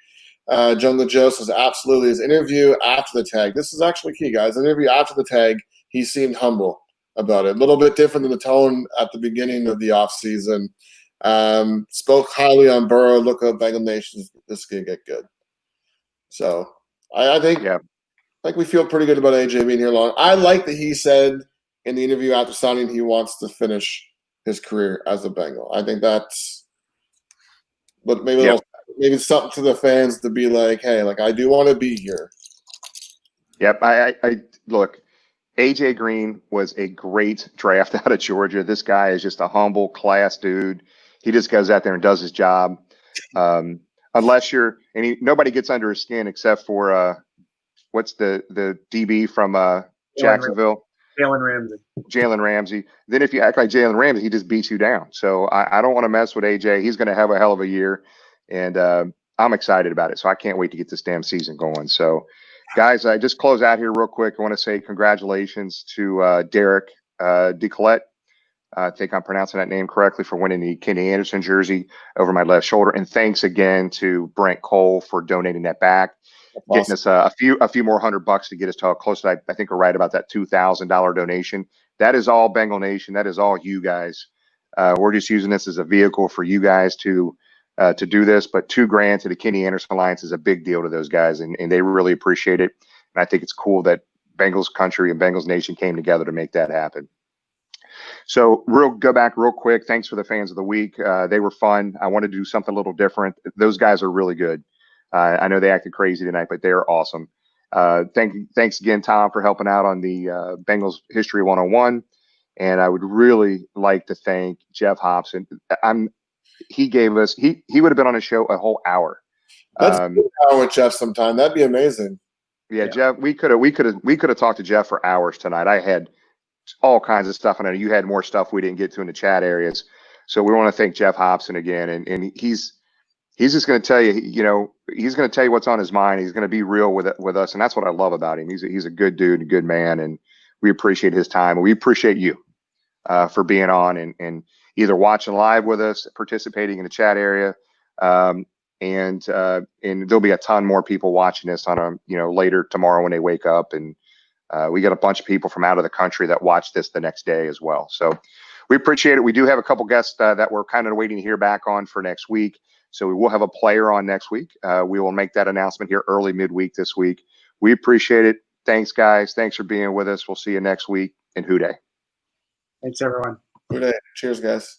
Jungle Joe says, absolutely. His interview after the tag. This is actually key, guys. The interview after the tag, he seemed humble about it. A little bit different than the tone at the beginning of the offseason. Spoke highly on Burrow. Look up Bengal Nation. This is going to get good. So I think we feel pretty good about AJ being here long. I like that he said in the interview after signing he wants to finish his career as a Bengal. I think that's – but maybe it's something to the fans to be like, hey, like I do want to be here. Yep. I look, AJ Green was a great draft out of Georgia. This guy is just a humble, class dude. He just goes out there and does his job. Unless nobody gets under his skin except for what's the DB from Jacksonville? Jalen Ramsey. Then if you act like Jalen Ramsey, he just beats you down. So I don't want to mess with AJ. He's going to have a hell of a year, and I'm excited about it. So I can't wait to get this damn season going. So, guys, I just close out here real quick. I want to say congratulations to Derek DeColette. I think I'm pronouncing that name correctly, for winning the Kenny Anderson jersey over my left shoulder. And thanks again to Brent Cole for donating that back. getting us a few more $100 to get us to close to, I think we're right about that $2,000 donation. That is all Bengal Nation. That is all you guys. We're just using this as a vehicle for you guys to do this. But $2,000 to the Kenny Anderson Alliance is a big deal to those guys, and they really appreciate it. And I think it's cool that Bengals country and Bengals Nation came together to make that happen. So go back real quick. Thanks for the fans of the week. They were fun. I wanted to do something a little different. Those guys are really good. I know they acted crazy tonight, but they're awesome. Thanks again, Tom, for helping out on the Bengals History 101. And I would really like to thank Geoff Hobson. He would have been on a show a whole hour. Let's do an hour with Geoff sometime. That'd be amazing. Yeah, Geoff, we could have talked to Geoff for hours tonight. I had all kinds of stuff. I know you had more stuff we didn't get to in the chat areas. So we want to thank Geoff Hobson again. And he's just going to tell you, he's going to tell you what's on his mind. He's going to be real with us. And that's what I love about him. He's a good dude, a good man. And we appreciate his time. And we appreciate you for being on and either watching live with us, participating in the chat area. And there'll be a ton more people watching this on later tomorrow when they wake up. And we got a bunch of people from out of the country that watch this the next day as well. So we appreciate it. We do have a couple guests that we're kind of waiting to hear back on for next week. So we will have a player on next week. We will make that announcement here early midweek this week. We appreciate it. Thanks, guys. Thanks for being with us. We'll see you next week in Who Day. Thanks, everyone. Who Day. Cheers, guys.